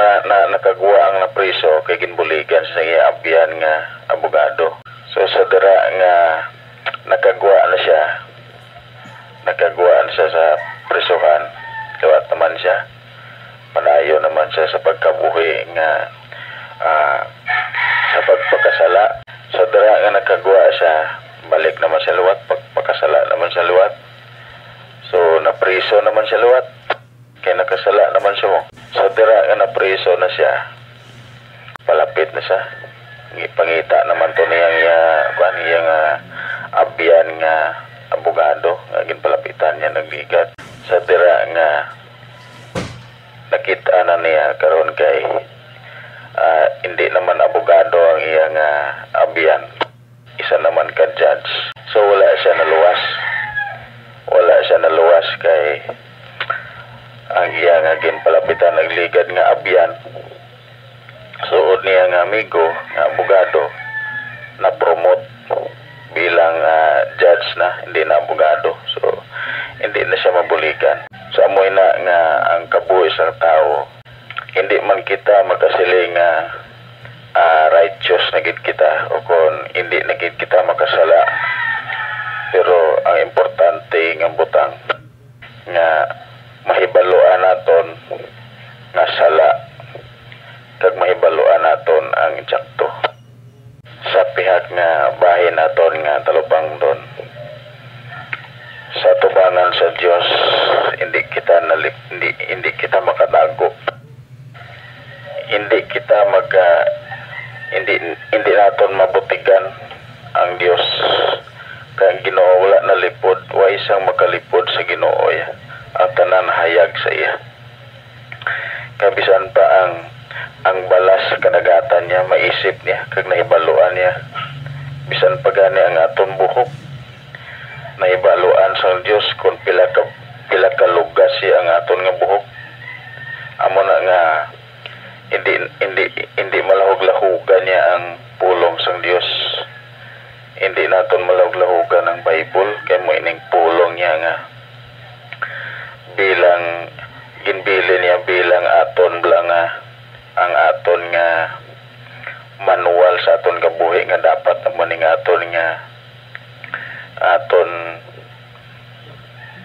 nakagwa ang napriso kay ginbuligan sa iya abyan nga abogado. So sa dira nga nakagwa na siya sa prisuhan, liwat naman siya, manayo naman siya sa pagkabuhi nga sa pagpakasala. Sa dira nga nakagwa siya, balik naman siya liwat, pagpakasala naman siya liwat. So napriso naman siya liwat, kaya nakasala naman siya mo. Sa dira nga napriso na siya, palapit na siya, pangita naman to niyang abyan nga abogado nga ginpalapitan niya nagligat. Sa dira nga nakita na niya karon kay hindi naman abogado ang iyang abyan, isa naman ka judge. So wala siya naluwas kay ang iyang ginpalapitan nagligad nga abyan, suod niya nga amigo nga abogado na promote bilang judge na, hindi na abogado. So hindi na siya mabulikan. So amoy na nga ang kabuhi sa tao, hindi man kita makasiling righteous na gid kita o kung hindi na gid kita makasala, pero ang importante nga butang nga mahibaluan naton nga sala kag mahibaluan naton ang eksakto sa pihak nga bahin naton nga talupang doon. Sa tubangan sa Dios hindi kita makatago, hindi naton mabutigan ang Dios kang Ginoo. Wala na lipod, wa isang makalipod sa Ginoo ya. Ang tanan hayag sa iya, kabisan pa ang balas sa kanagatan niya, maisip niya kag nahibaluan niya. Bisan pa gani ang aton buhok, nahibaluan sa Dios kung pila ka lugas siya ang aton nga buhok. Amo na nga hindi malahog-lahugan niya ang pulong sang Dios. Hindi naton malahog-lahugan ang Bible kay mo ining pulong niya nga bilang ginbili niya bilang aton nga ang aton nga manual sa aton kabuhi nga dapat naman ning aton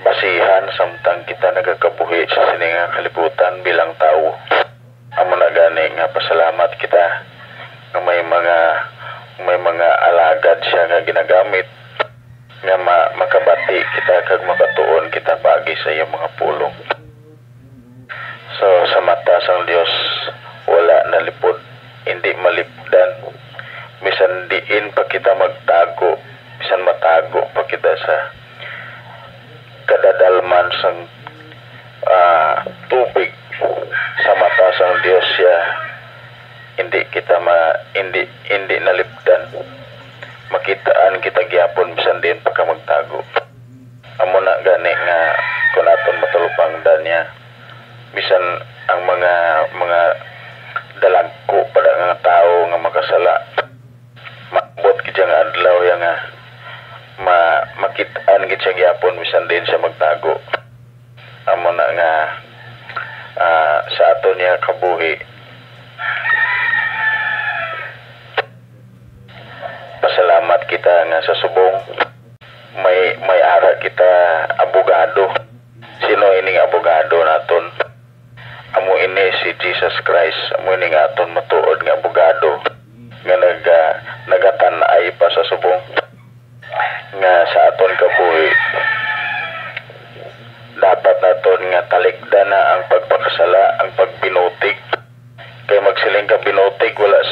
basihan samtang kita nagakabuhi sa sininga kalibutan bilang tao. Amo na gani nga pasalamat kita nga may mga alagad siya nga ginagamit nga makabati kita kag makatuon kita pagi sa iyang mga pulong. So sa mata sang Dios wala na lipod, hindi malipdan. Bisan diin pa kita magtago, bisan matago pa kita sa kadadalman sang tubig, sa mata sang Dios siya hindi nalipdan. Makitaan kita gyapon bisan din pagka magtago. Amo na gani nga kung aton matulupangdan niya bisan ang mga dalagko pada nga tao nga makasala maabot gid nga adlaw ya nga makit-an gid siya gyapon bisan din siya magtago amo na nga sa aton niya kabuhi pasalamat kita nga sa subong may ara kita abogado. Sino ining abogado naton? Amo ini si Jesus Christ. Amo ini nga aton matuod nga abogado nga nagatan-ay pa sa subong nga sa aton kabuhi. Dapat naton nga talikdan na ang pagpakasala, ang pagbinutig. Kay magsiling ka binutig wala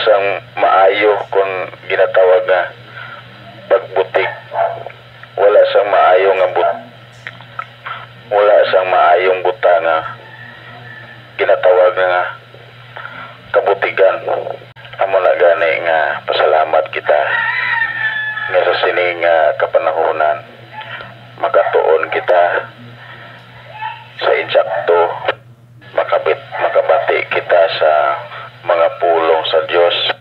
sang maayo kung ginatawag nga pagbutig. Wala sang maayong buta nga ginatawag nga kabutigan. Amo na gani nga pasalamat kita nga sa sining kapanahonan makatuon kita sa insakto makabati kita sa mga pulong sa Dios,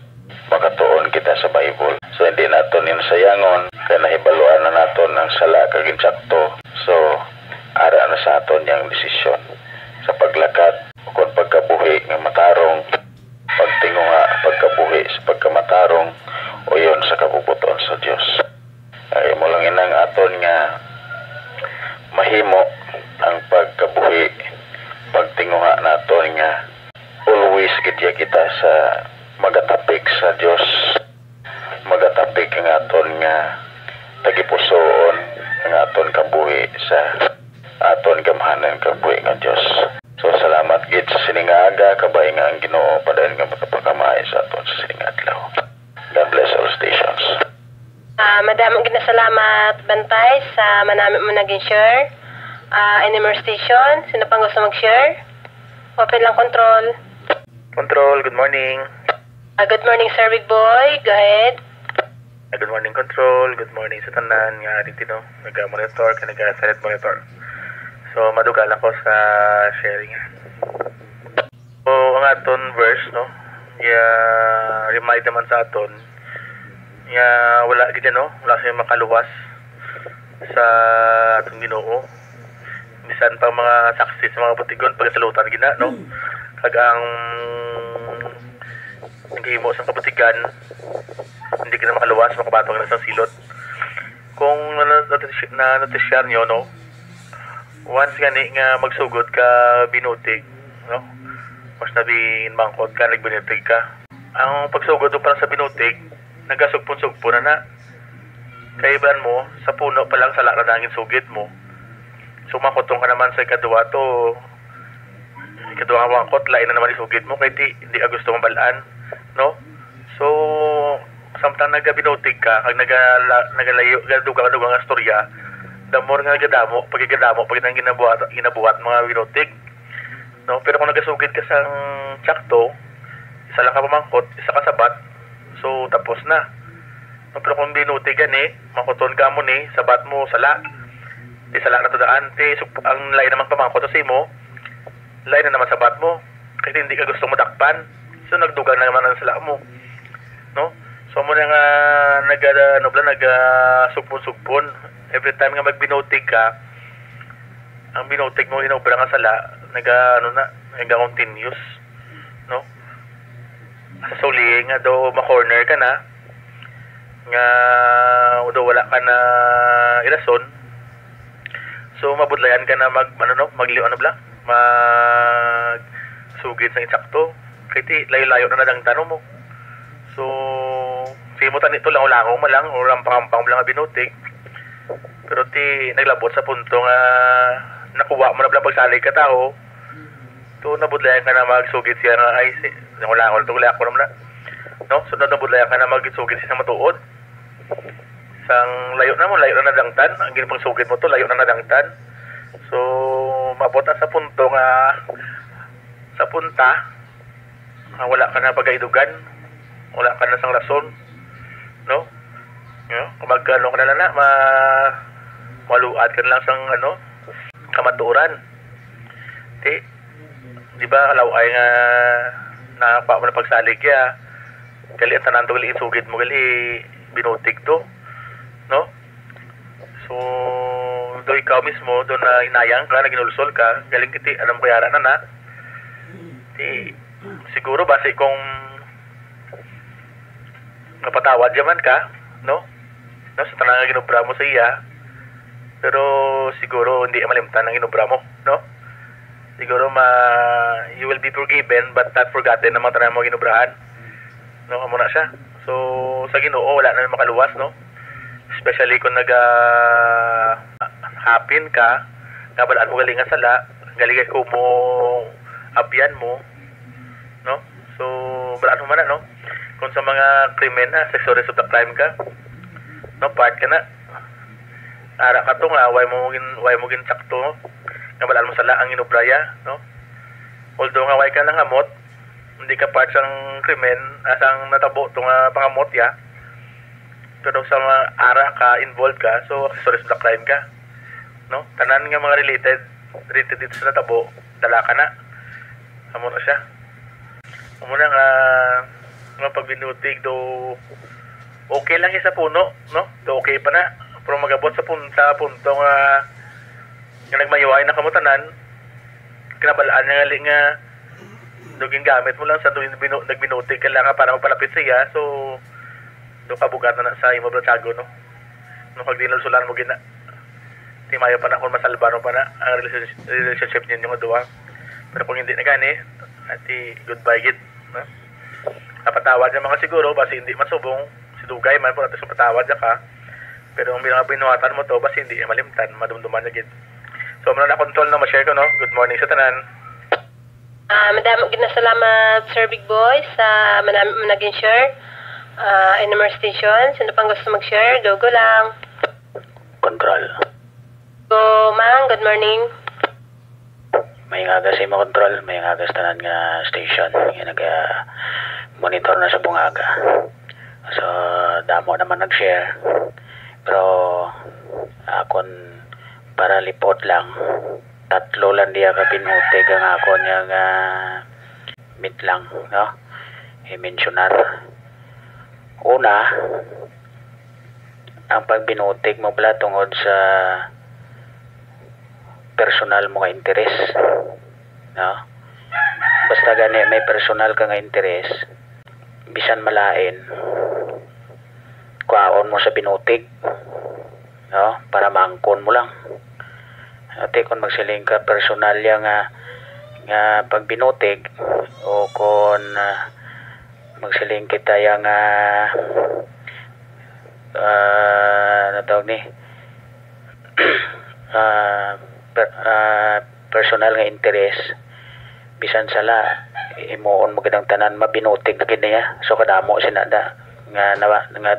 makatuon kita sa Bible. So hindi naton inasayangon kay nahibaluan na naton ang sala kag insakto. So ara na sa aton yang desisyon sa paglakad kung pagkabuhi nga matarong pagtinguha pagkabuhi sa pagkamatarong o yon sa kabubuton sa Dios. Ay mo lang inang aton nga mahimo ang pagkabuhi pagtinguha naton nga always gidya kita sa magatapik sa Dios, magatapik ang aton nga tagipusoon ang aton kabuhi sa aton gamahanan kabuhi nga Dios. So salamat gid sa sining aga kabay nga ang Ginoo padayon nga makapakamay sa aton sa sining adlaw. God bless all stations. Madamong ginasalamat Bantay sa manami mo naging share. NMR station, sino pang gusto mag-share? Open lang control. Control, good morning. Good morning, Sir Big Boy. Go ahead. Good morning, Control. Good morning sa tanan nga ating tino. Nag-monitor, nag-silent monitor. So, madugal ako sa sharing. So, ang aton verse, no? Remind naman sa aton. Wala gid no? Wala siya makaluwas sa atong Ginoo. Bisan pa mga saksi sa mga butigon pagsalutan gina, no? Kag ang naghimo sa kabutigan hindi ka na makaluwas, makabatong na sa silot. Kung na-share nyo, no? Once gani nga magsugod ka binutig, no? Mas nabing bangkot ka, nagbinutig ka. Ang pagsugod mo pa lang sa binutig, nagasugpon-sugpon na. Kaiban mo, sa puno pa lang sala na nangin sugid mo. Sumakotong ka naman sa ikaduwa to, ikaduwa ang wangkot, lain na naman isugid mo, kaya hindi ka gusto mabalaan, no? So, samtang nagabinutig ka, kag nagalayo, dugang nga storya, the more nga nagadamo, pag nang ginabuhat mga binutig, no? Pero kung nagasugid ka sa tsakto, isa lang ka pamangkot, isa ka sabat, so tapos na. No, pero kung binutig ka ni, makuton ka mo ni, sabat mo, sala, di sala na to daan, ang lain naman pamangkot sa imo, lain na naman sabat mo, kasi hindi ka gusto madakpan, so nagdugan na naman ang sala mo, no? So mo na nga nag-sugpon-sugpon, every time nga magbinutig ka, ang binutig mo inobra nga sala, nag-continuous, no? Sa suli nga do ma-corner ka na, nga do wala ka na irason, so mabudlayan ka na magsugid sa insakto, kaya layo-layo na nadang tanong mo. So simutan ito lang ulangong malang o rampang-rampang lang binutig, pero naglabot sa punto nga nakuha mo na lang pagsalig ka tao, to nabudlayan ka na magsugid siya nga ay ulangong ito ulak ko naman na, no? So nabudlayan ka na magsugid siya matuod sang layo na nadangtan, ang ginipang sugid mo to layo na nadangtan. So mabot na sa punto nga sa punta wala ka na pagaidugan, wala ka na sang rason, no? Kung magkano ka na maluad ka na lang sang kamaturan. Di ba kalaway nga nakapa mo na pagsalig ya. Gali ang tanan to gali isugid mo gali binutig to. No? So do ikaw mismo do na inayang ka, na ginulsol ka, galing kiti anong bayaran na na. Siguro base kung napatawad yaman ka, no? No, sa tanang ginubra mo sa iya. Pero siguro hindi malimtan ang ginubra mo, no? Siguro you will be forgiven but not forgotten na mga tanang mo ginubrahan. No, amo na siya. So sa Ginoo wala na makaluwas, no? Especially kung hapin ka, kabalaan mo galing nga sala, galing ko mo abyan mo, no? So balaan mo man na, no? Kung sa mga krimen na accessories of the crime ka, no, part ka na. Ara ka to nga, way mo gin sakto, nga balaan mo sala ang inubraya, no? Although nga way ka nang hamot, hindi ka part sang krimen, asang natabo to nga pangamot ya. Pero sa mga ara ka, involved ka, so accessories of the crime ka, no? Tanan nga mga related dito sa natabo, dala ka na. Amo na siya. Amo na nga pagbinutig do okay lang sa puno, no? Do okay pa na. Pero magabot sa punto nga nagmayuay na kamutanan, kinabalaan nga nga duging gamit mo lang sa nagbinutig ka lang para magpalapit siya. So do kabugat na sa imo Bratago, no? No pag dinulsulan mo gina. Di mayo pa na kung masalbano pa na ang relationship ninyo nga duwa. Pero kung hindi na gani, ati goodbye gid, no? Napatawad niya mga siguro basi hindi masubong si dugay man po natin sa patawad niya ka. Pero ang binuhatan mo to basi hindi malimtan, madumduman niya gid. So muna na control na ma-share ko, no? Good morning sa tanan. Madam, ginasalamat Sir Big Boy sa manami mo naging share. NMR station, sino pang gusto mag-share? Go lang. Control. Go, Mang, good morning. May ngagas sa imo control, may ngagas tanan nga station. Yung monitor na sa bungaga. So, damo naman nag-share. Pero, akon para lipot lang. 3 lang diya ka pinutig ang akon yung meet lang, no? I-mentionar. Una, ang pagbinutig mo pala tungod sa personal mo nga interes, no? Basta gani may personal ka nga interes, bisan malain kuhaon mo sa binutig, no? Para maangkon mo lang. Ate kung magsiling ka personal nga pag binutig o kung magsiling kita yang natawag ni personal nga interes, bisan sala imuon mo gidang tanan mabinutig na kiniya. So kadamo sinada nga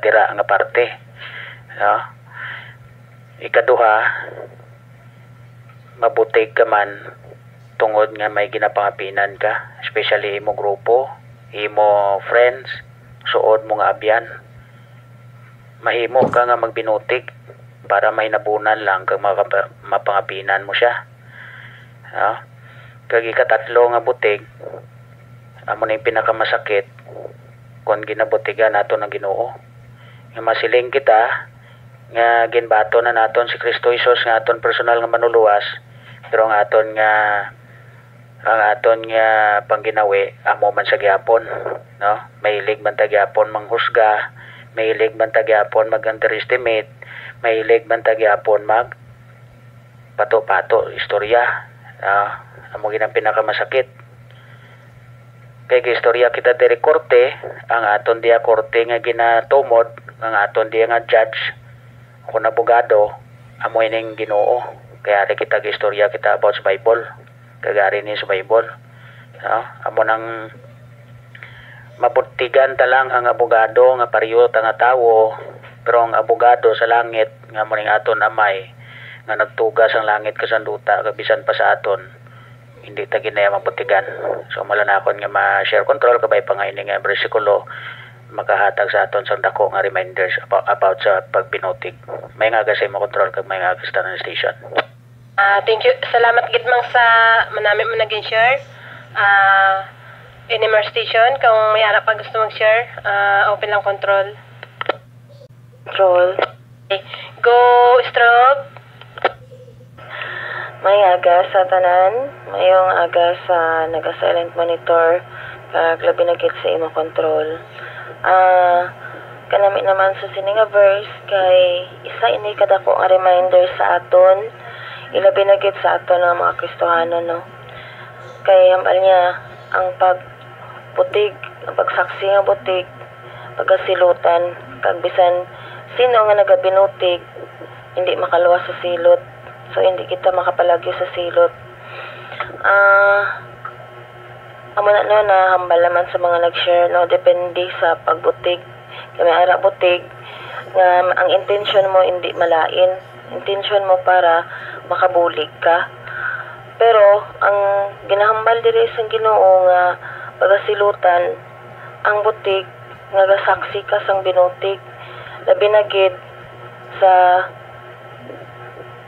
dira nga parte, no? Ikaduha, mabutig ka man tungod nga may ginapangapinan ka, especially imo grupo, imo friends, suod mo nga abyan. Mahimo ka nga magbinutig para may nabunan lang kag mapangapinan mo siya. Kag ikatatlo nga butig, amo na yung pinakamasakit kung ginabutigan nato ng Ginoo. Nga masiling kita nga ginbato na naton si Kristo Jesus nga aton personal nga manuluwas, pero ang aton nga pangginawi amo man sa gyapon, no? Mahilig man ta gyapon manghusga, mahilig man ta gyapon mag-underestimate, mahilig man ta gyapon mag pato-pato istorya. Amo ginang pinakamasakit. Kay istorya kita diri korte, ang aton diya korte nga ginatumod, ang aton diya nga judge kung abogado, amo ining Ginoo. Kaya rin kita istorya kita about sa Bible, kagari ni sa Bible. Amo nang mabutigan talang ang abogado nga pareho ta nga tawo, pero ang abogado sa langit nga mo ning aton amay nga nagtugas ang langit kasanduta kabisan pa sa aton, hindi ta ginaya mabutigan. So malanakon nga ma-share control kabay pa nga ini nga bersikulo makahatag sa aton sa dako nga reminders about sa pagbinutig. May nga kasi mo control kag may nga sa tanan station. Thank you. Salamat gid mang sa manami mo naging share. NMR station, kung may harap pa gusto mag-share, open lang control. Control. Okay. Go, strobe. May aga sa tanan, mayong aga sa naga-silent monitor, kag labi na gid sa imo control. Kanami naman sa sini nga verse kay isa ini kadako nga reminder sa aton, ilabi na gid sa aton nga mga Kristohano, no. Kay hambal niya ang pagputig, ang pagsaksi nga butig, pagasilutan, kag bisan sino nga nagabinutig hindi makaluwas sa silot. So, hindi kita makapalagyo sa silot. Amo na no, na hambal naman sa mga nag-share, no, depende sa pagbutig. Kaya may ara butig, nga ang intention mo hindi malain. Intention mo para makabulig ka. Pero, ang ginahambal diri sa Ginoo nga pagasilutan, ang butig, nga gasaksi ka sang binutig. Labi na gid sa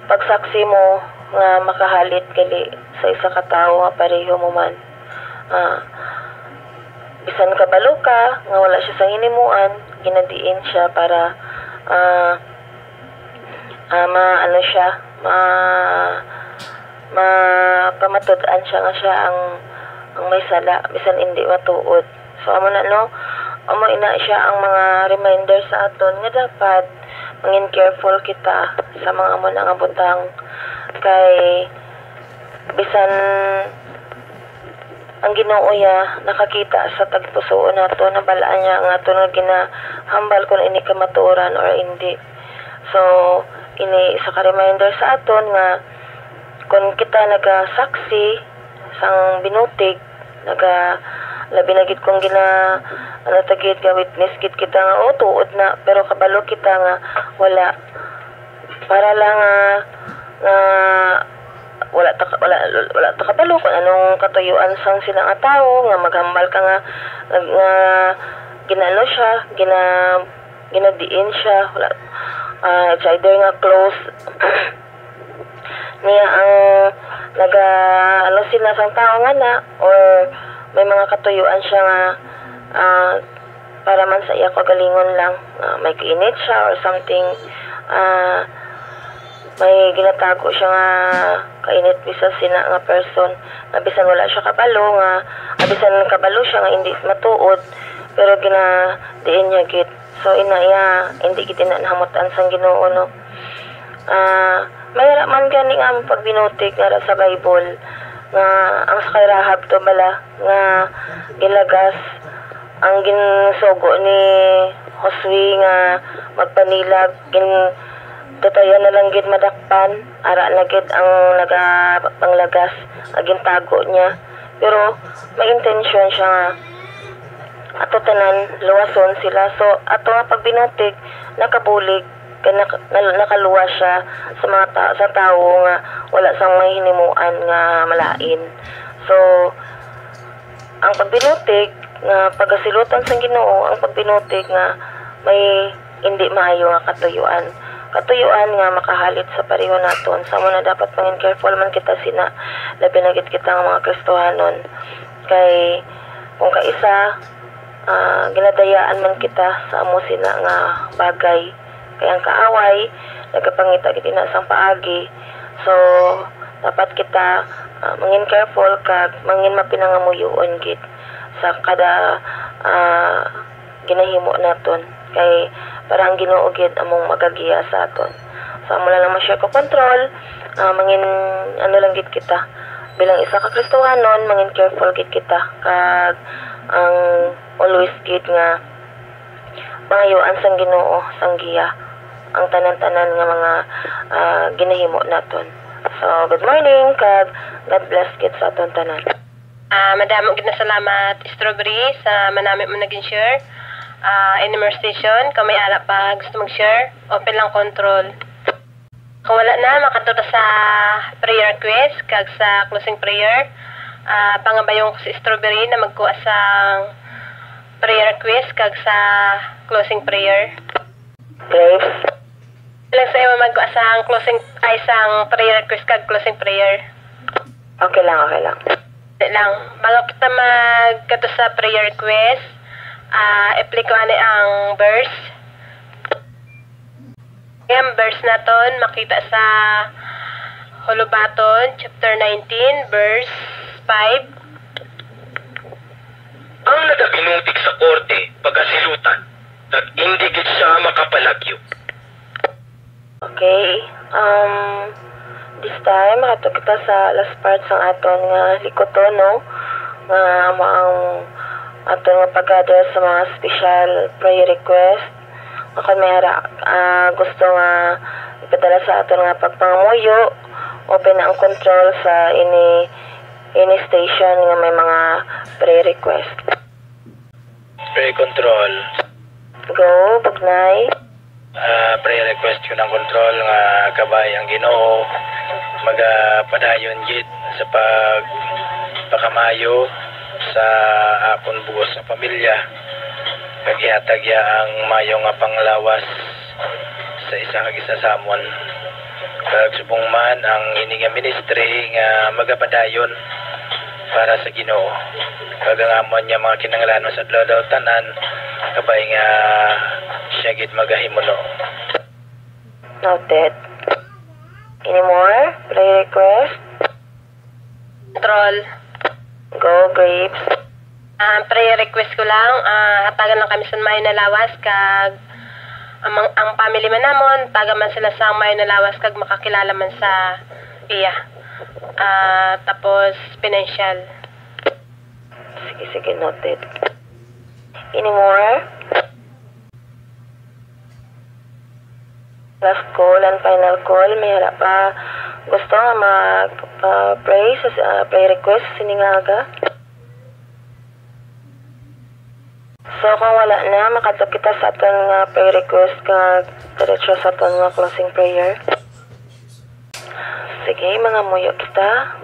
pagsaksi mo nga makahalit gali sa isa ka tawo nga pareho mo man. Bisan kabalo ka nga wala siya sa hinimuan, ginadiin siya para maano siya, pamatud-an siya nga siya ang may sala, bisan hindi matuod. So amo na no, amo ina siya ang mga reminder sa aton nga dapat mangin careful kita sa mga amo nga butang, kay bisan ang Ginoo ya nakakita sa tagpusoon nato na balaan niya nga ato nga ginahambal kung ini kamatuoran or hindi. So ini isa ka reminder sa aton nga kung kita nagasaksi sang binutig, labi na gid kung tagid nga witness gid kita nga tuod na, pero kabalo kita nga wala, para lang wala ta kabalo kung anong katuyuan sang sila nga tao nga maghambal ka nga ginano siya, ginadiin siya, wala, it's either nga close niya ang sila sang tao nga na, or may mga katuyuan siya nga para man sa iya kagalingon lang, may kainit siya or something, may ginatago siya nga kainit bisa sina nga person, na bisan wala siya kabalo nga, bisan kabalo siya nga hindi matuod, pero ginadiin niya git. So inaya hindi gid na nahamutan sang Ginoo, no. May man gani nga pagbinutig nga sa Bible nga ang kay Rahab to bala nga gilagas ang ginsugo ni Josue nga magpanilag, tatayan na lang gid madakpan, ara na gid ang panglagas aging tago niya, pero may intention siya nga ato tanan luwason sila. So ato nga pagbinutig nakabulig, nakaluwas siya sa mga sa tawo nga wala sang may hinimuan nga malain. So ang pagbinutig nga pagasilutan sa Ginoo, ang pagbinutig nga may hindi maayo nga katuyuan nga makahalit sa pareho naton. Sa mo na dapat mangin careful man kita sina, labi na gid kita nga mga Kristohanon, kay kung kaisa ginadayaan man kita sa amo sina nga bagay, kay ang kaaway nagapangita gid na sang paagi. So dapat kita mangin careful kag mangin mapinangamuyoon gid sa kada ginahimo naton, kay parang Ginoo gid among magagiya sa aton. So amo lang ma-share ko control, mangin lang gid kita bilang isa ka Kristohanon, mangin careful gid kita kag ang always gid nga pangayoan sang Ginoo sang giya ang tanan-tanan nga mga ginahimo naton. So good morning kag God bless gid sa aton tanan. Madamo gid na salamat Strawberry sa manami mo naging share. NMR station, kung may ala pa gusto mag-share, open lang control. Kung wala na, makatuto sa prayer request kag sa closing prayer. Pangabayong ko si Strawberry na magkuha sa prayer request kag sa closing prayer. Graves. Lang sa imo mag-asang closing ay sang prayer request kag closing prayer. Okay lang. Di lang. Bago kita magkato sa prayer request, apliko ani ang verse. Ang verse naton makita sa Hulubaton, chapter 19, verse 5. Ang nagabinutig sa korte, pagasilutan, at hindi gid siya makapalagyo. Okay. This time, makato kita sa last part sang aton nga likoton, no? Nga maang aton nga pag-gather sa mga special prayer request. Ako may gusto nga ipadala sa aton nga pagpangamuyo. Open ang control sa ini station nga may mga prayer request. Prayer control. Go, Bugnay. Prayer request ko ng control nga kabay ang Ginoo magapadayon gid sa pagpakamayo sa akon buos nga pamilya kag ihatag ya ang mayo nga panglawas sa isa kag isa samon kag subong man ang ini nga ministry nga magapadayon para sa Ginoo kag ang amon niya mga kinahanglanon sa adlaw tanan kabay nga siya gid magahimuno. Noted. Any more prayer request? Control. Go, Grapes. Prayer request ko lang, hatagan lang kami sa Mayo na Lawas kag ang family man namon taga man sila sa Mayo na Lawas kag makakilala man sa iya. Tapos financial. Sige, noted. Any more? Last call and final call. May harap pa gusto nga mag-pray sa prayer request siningaga. So kung wala na, makatok kita sa aton nga prayer request kag diretso sa aton nga closing prayer. Sige, mga muyo kita.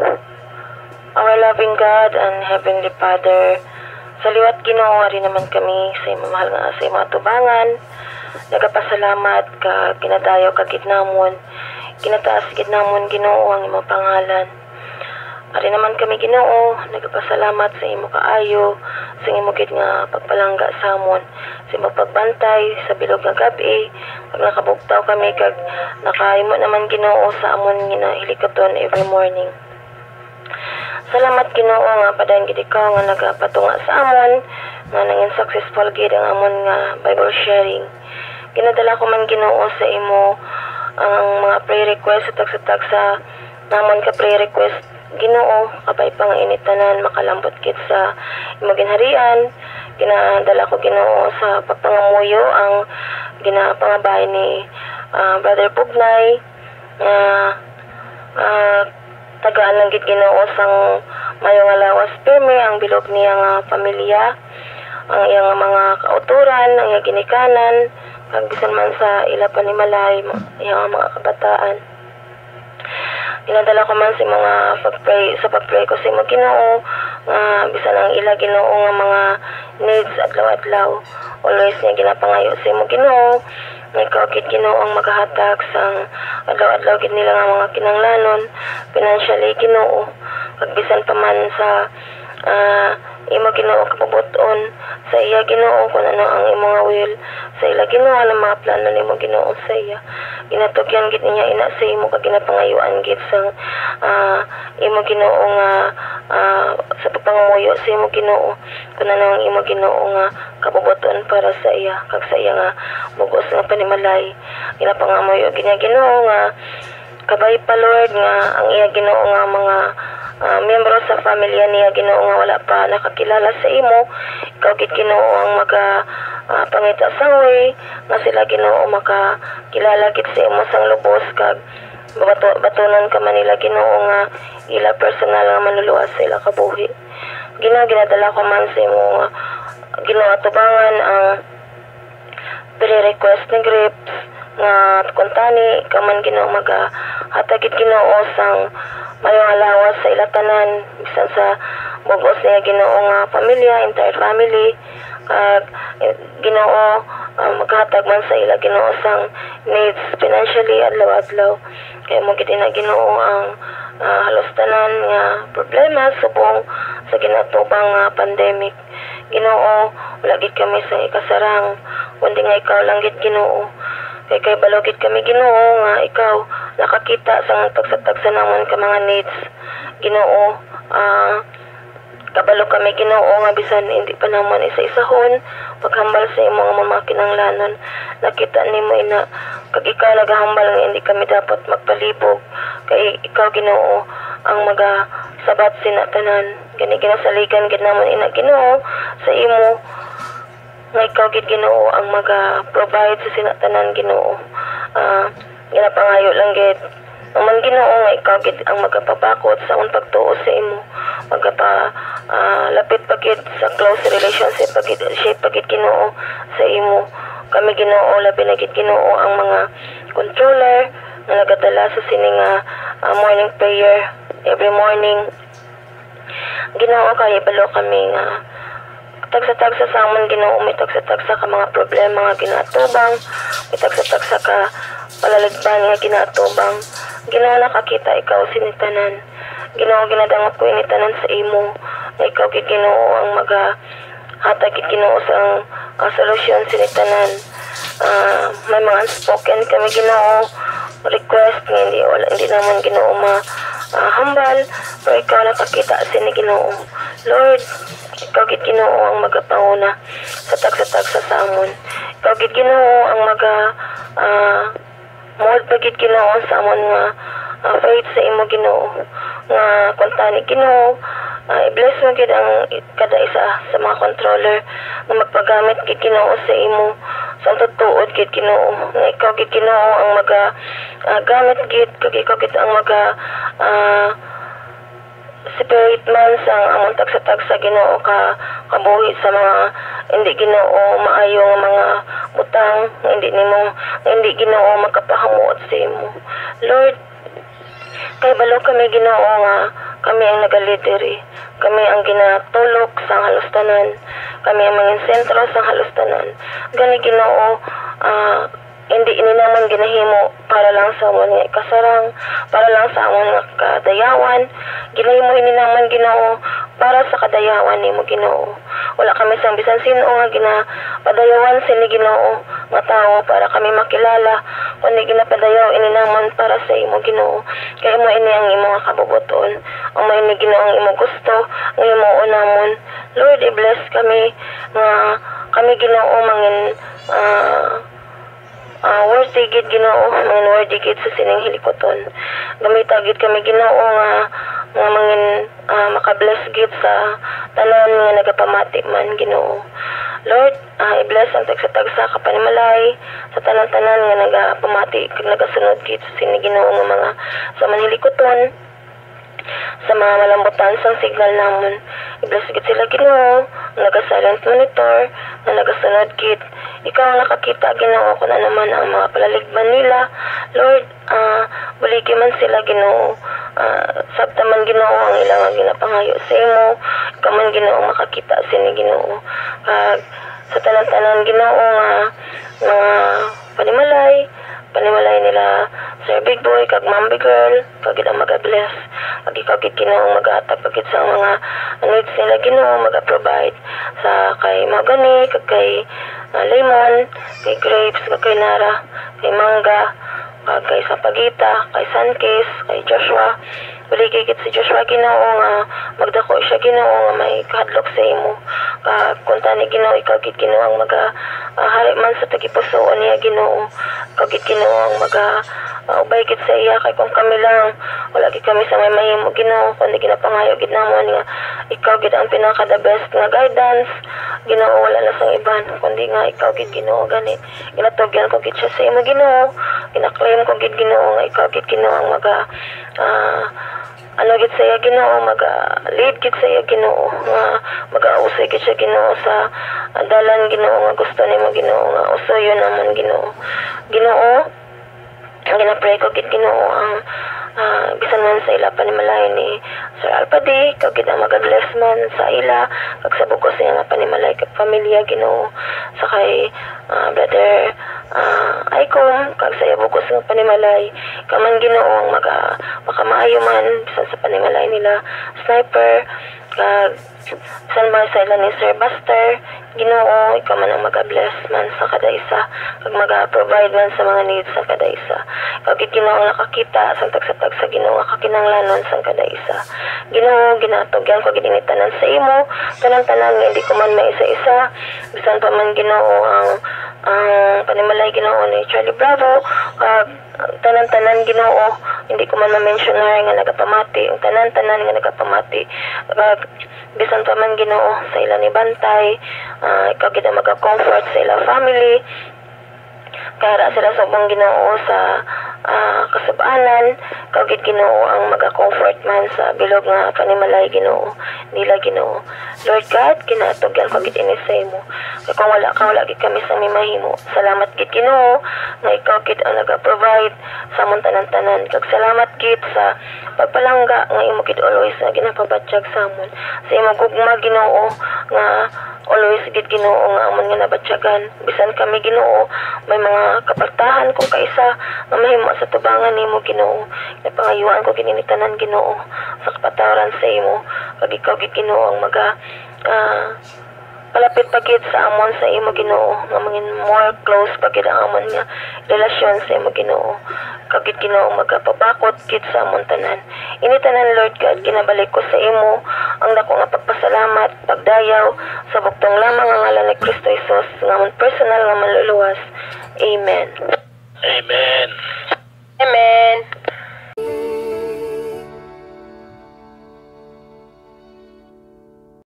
Our loving God and Heavenly Father, sa liwat Ginoo rin naman kami sa imong mahal nga sa imong tubangan. Nagapasalamat ka kinadayo ka gid namon. Kinataas gid namon Ginoo ang imong pangalan. Ari naman kami Ginoo, nagapasalamat sa imo kaayo, sa imo gid nga pagpalangga sa amon, sa imo pagbantay sa bilog nga gabi, pag nakabugtaw kami kag nakaimo naman Ginoo sa amon nga hilikaton every morning. Salamat Ginoo nga padayon gid ikaw nga nagapatunga sa amon, nga nangin successful gid ang amon nga Bible sharing. Ginadala ko man Ginoo sa imo ang mga prayer request sa sa namon ka prayer request Ginoo, kabay pang initanan makalambot gid sa imo ginharian. Ginadala ko Ginoo sa pagpangamuyo ang ginapangabay ni Brother Bugnay nga tagaan lang gid Ginoo sang mayo nga lawas pirmi ang bilog niya nga pamilya, ang iyang mga kauturan, ang iyang ginikanan, kag bisan man sa ila panimalay, iyang mga kabataan. Ginadala ko man sa mga pagpray ko sa imo Ginoo nga bisan ang ila Ginoo nga mga needs adlaw-adlaw, always niya ginapangayo sa imo Ginoo. Ikaw gid Ginoo ang magahatag sang adlaw-adlaw gid nila nga mga kinahanglanon financially Ginoo. Kag bisan pa man sa imo Ginoo kapabuton sa iya Ginoo kung ano ang imo nga will sa ila Ginoo ang mga plano nimo Ginoo sa iya. Ginatugyan gid niya ina sa imo kag ginapangayuan gid sang imo Ginoo nga sa pagpangamuyo sa imo Ginoo kung ano ang imo Ginoo nga kapabuton para sa iya kag sa iya nga mugos nga panimalay. Ginapangamuyo gid niya Ginoo nga kabay pa Lord nga ang iya Ginoo nga mga miyembro sa pamilya niya Ginoo nga wala pa nakakilala sa imo, ikaw gid Ginoo ang pangita sang way nga sila Ginoo makakilala gid sa imo sang lubos kag batunon ka man nila Ginoo nga ila personal nga manuluwas sa ila kabuhi. Ginoo, ginadala ko man sa imo Ginoo tubangan ang pre-request ni Grips nga kuntani ka man Ginoo hatagid Ginoo sang mayong alawas sa ilatanan bisan sa bugos niya Ginoo nga pamilya, entire family, kag Ginoo maghatag man sa ila Ginoo sang needs financially adlaw-adlaw. Kaya mo gid na Ginoo ang halos tanan nga problema subong sa ginatubang pandemic. Ginoo, wala gid kami sa ikasarang, kundi nga ikaw lang gid Ginoo. Kay balogit kami Ginoo nga ikaw nakakita sa tagsa-tagsa namon ka mga needs. Ginoo, kabalo kami Ginoo nga bisan hindi pa naman isa-isahon paghambal sa imong mga kinahanglanon. Nakita nimo ina kag ikaw naghahambal nga hindi kami dapat magpalibog kay ikaw Ginoo ang sabat sina tanan. Gani ginasaligan gid namon ina Ginoo sa imo nga ikaw gid Ginoo ang provide sa sinatanan Ginoo. Ginapangayo lang gid naman Ginoo nga ikaw gid ang magapabakot sa akong pagtuo sa imo. Lapit pa gid sa close relationship pagid Ginoo sa imo. Kami Ginoo labi na gid Ginoo ang mga controller nga nagadala sa sining morning prayer every morning. Ginoo kay balo kami nga tagsa-tagsa sa amon Ginoo, may tagsa-tagsa ka mga problema nga ginatubang, may tagsa-tagsa ka palalagban nga ginatubang. Ginoo nakakita ikaw sinitanan. Ginoo ginadangop ko initanan sa imo. Nga ikaw gid Ginoo ang hatag gid Ginoo sang solusyon sinitanan. May mga unspoken kami Ginoo request nga hindi naman Ginoo hambal, pero ikaw nakakita sini Ginoo. Lord, ikaw gid Ginoo ang magapanguna sa tagsa-tagsa sa amon. Ikaw gid Ginoo ang mold pa gid Ginoo sa amon nga faith sa imo Ginoo. Nga kuntani Ginoo, i-bless mo gid ang kada isa sa mga controller nga magpagamit gid Ginoo sa imo sa tutuod gid Ginoo. Nga ikaw gid Ginoo ang gamit gid kag ikaw gid ang separate man sang among tagsa-tagsa Ginoo kabuhi sa mga hindi Ginoo maayo nga mga butang hindi Ginoo makapahamuot sa imo. Lord, kay balo kami Ginoo nga kami ang nagalideri, kami ang ginatulok sa halos tanan, kami ang mga sentro sa halos tanan. Gani Ginoo, hindi ini naman ginahimo para lang sa amon nga kasarang, para lang sa amon nga kadayawan. Ginahimo ini naman Ginoo para sa kadayawan nimo Ginoo. Wala kami sang bisan sino nga ginapadayawan sini Ginoo nga tao para kami makilala, kundi ginapadayaw ini naman para sa imo Ginoo. Kay mo ini ang imo nga kabubuton, ang mo ini Ginoo ang imo gusto, ang imo unamon. Lord, i-bless kami nga kami Ginoo mangin worthy gid Ginoo, mangin worthy gid sa sining hilikoton. Gamita gid kami Ginoo nga mangin makabless gid sa tanan nga nagapamati man Ginoo. Lord, i-bless ang tagsa-tagsa ka panimalay sa tanan-tanan nga nagapamati kag nagasunod gid sa sining Ginoo nga mga sa manhilikoton, sa mga malambutan sang signal namon. I-bless gid sila Ginoo, naga-silent monitor, na nagasunod gid. Ikaw ang nakakita Ginoo kung ano naman ang mga palaligban nila. Lord, buligi man sila Ginoo, sabta man Ginoo ang ilang ginapangayo sa imo. Ikaw man Ginoo makakita sini Ginoo. Kag sa tanan-tanan Ginoo nga panimalay nila Sir Big Boy kag Ma'am Big Girl, kag ang mag-bless. Kag ikaw gid Ginoo maghatag pagit sa mga needs nila Ginoo, mag-provide sa kay Magani, kag kay Lemon, kay Grapes, kag kay Nara, kay Mangga, kag kay Sapagita, kay Sunkiss, kay Joshua. Buligi gid si Joshua Ginoo nga magdako siya Ginoo nga may kahadlok sa imo. Kag kunta ni Ginoo ikaw gid Ginoo ang hari man sa tagipusoon niya Ginoo. Ikaw gid Ginoo ang ubay gid sa iya kay kung kami lang wala gid kami sa may mahimo Ginoo, kundi ginapangayo gid namon nga ikaw gid ang pinaka the best nga guidance Ginoo. Wala na sang iban kundi nga ikaw gid Ginoo. Gani ginatugyan ko gid siya sa imo Ginoo, ginaklaim ko gid Ginoo nga ikaw gid Ginoo ang gid sa iya Ginoo, lead gid sa iya Ginoo, nga mag-ausay gid siya Ginoo sa dalan Ginoo nga gusto nimo Ginoo, nga usoyon namon Ginoo. Ginoo, ang ginapray ko gid Ginoo ang bisan man sa ila panimalay ni Sir Alpadi, kag kita mag-bless man sa ila, kag sa bukos niya nga panimalay kag pamilya Ginoo, sa kay brother Icom, kag sa bukos nga panimalay, kaman Ginoo ang makamaayo man bisan sa panimalay nila Sniper, kag bisan ba sa ila ni Sir Buster, Ginoo, ikaw man ang mag-bless man sa kada isa, kag mag-provide man sa mga needs sa kada isa. Kag Ginoo ang nakakita sa tag sa Ginoo nga kakinahanglanon sa kada isa. Ginoo, ginatugyan ko gidingitanan sa imo, tanan-tanan nga hindi ko man maisa-isa, bisan pa man Ginoo ang panimalay Ginoo ni Charlie Bravo, kag tanan-tanan Ginoo, hindi ko man ma-mention nga nagapamati, ang tanan-tanan nga nagapamati, kag bisan pa man Ginoo sa ila ni Bantay, ikaw kita magka-comfort sa ila family, kaya sila sobrang Ginoo sa kasabaanan, ikaw gid Ginoo ang magka-comfort man sa bilog nga panimalay Ginoo nila Ginoo. Lord God, kinatugyan ko gid ini sa imo, kaya kung wala ka, wala gid kami sa mimahimo. Salamat gid Ginoo nga ikaw gid ang naga-provide sa amon tanan-tanan, kag salamat gid sa pagpalangga nga imo gid always nga ginapabatyag sa amon, sa imo gugma Ginoo nga always gid Ginoo nga amon nga nabatyagan, bisan kami Ginoo may mga kapartahan kung kaisa nga mahimo sa tubangan nimo Ginoo, napangayuan ko gininitanan Ginoo sa kapatawaran sa imo, kag ikaw gid Ginoo ang palapit pagid sa amon sa imo Ginoo, nga mangin more close pagid ang amon nga relasyon sa imo Ginoo, kag gid Ginoo magapabakot gid sa amon tanan. Ini tanan Lord God, ginabalik ko sa imo ang dako nga pagpasalamat, pagdayaw sa buktong lamang ang ngalan ni Kristo Jesus nga amon personal nga manluluwas. Amen. Amen. Amen.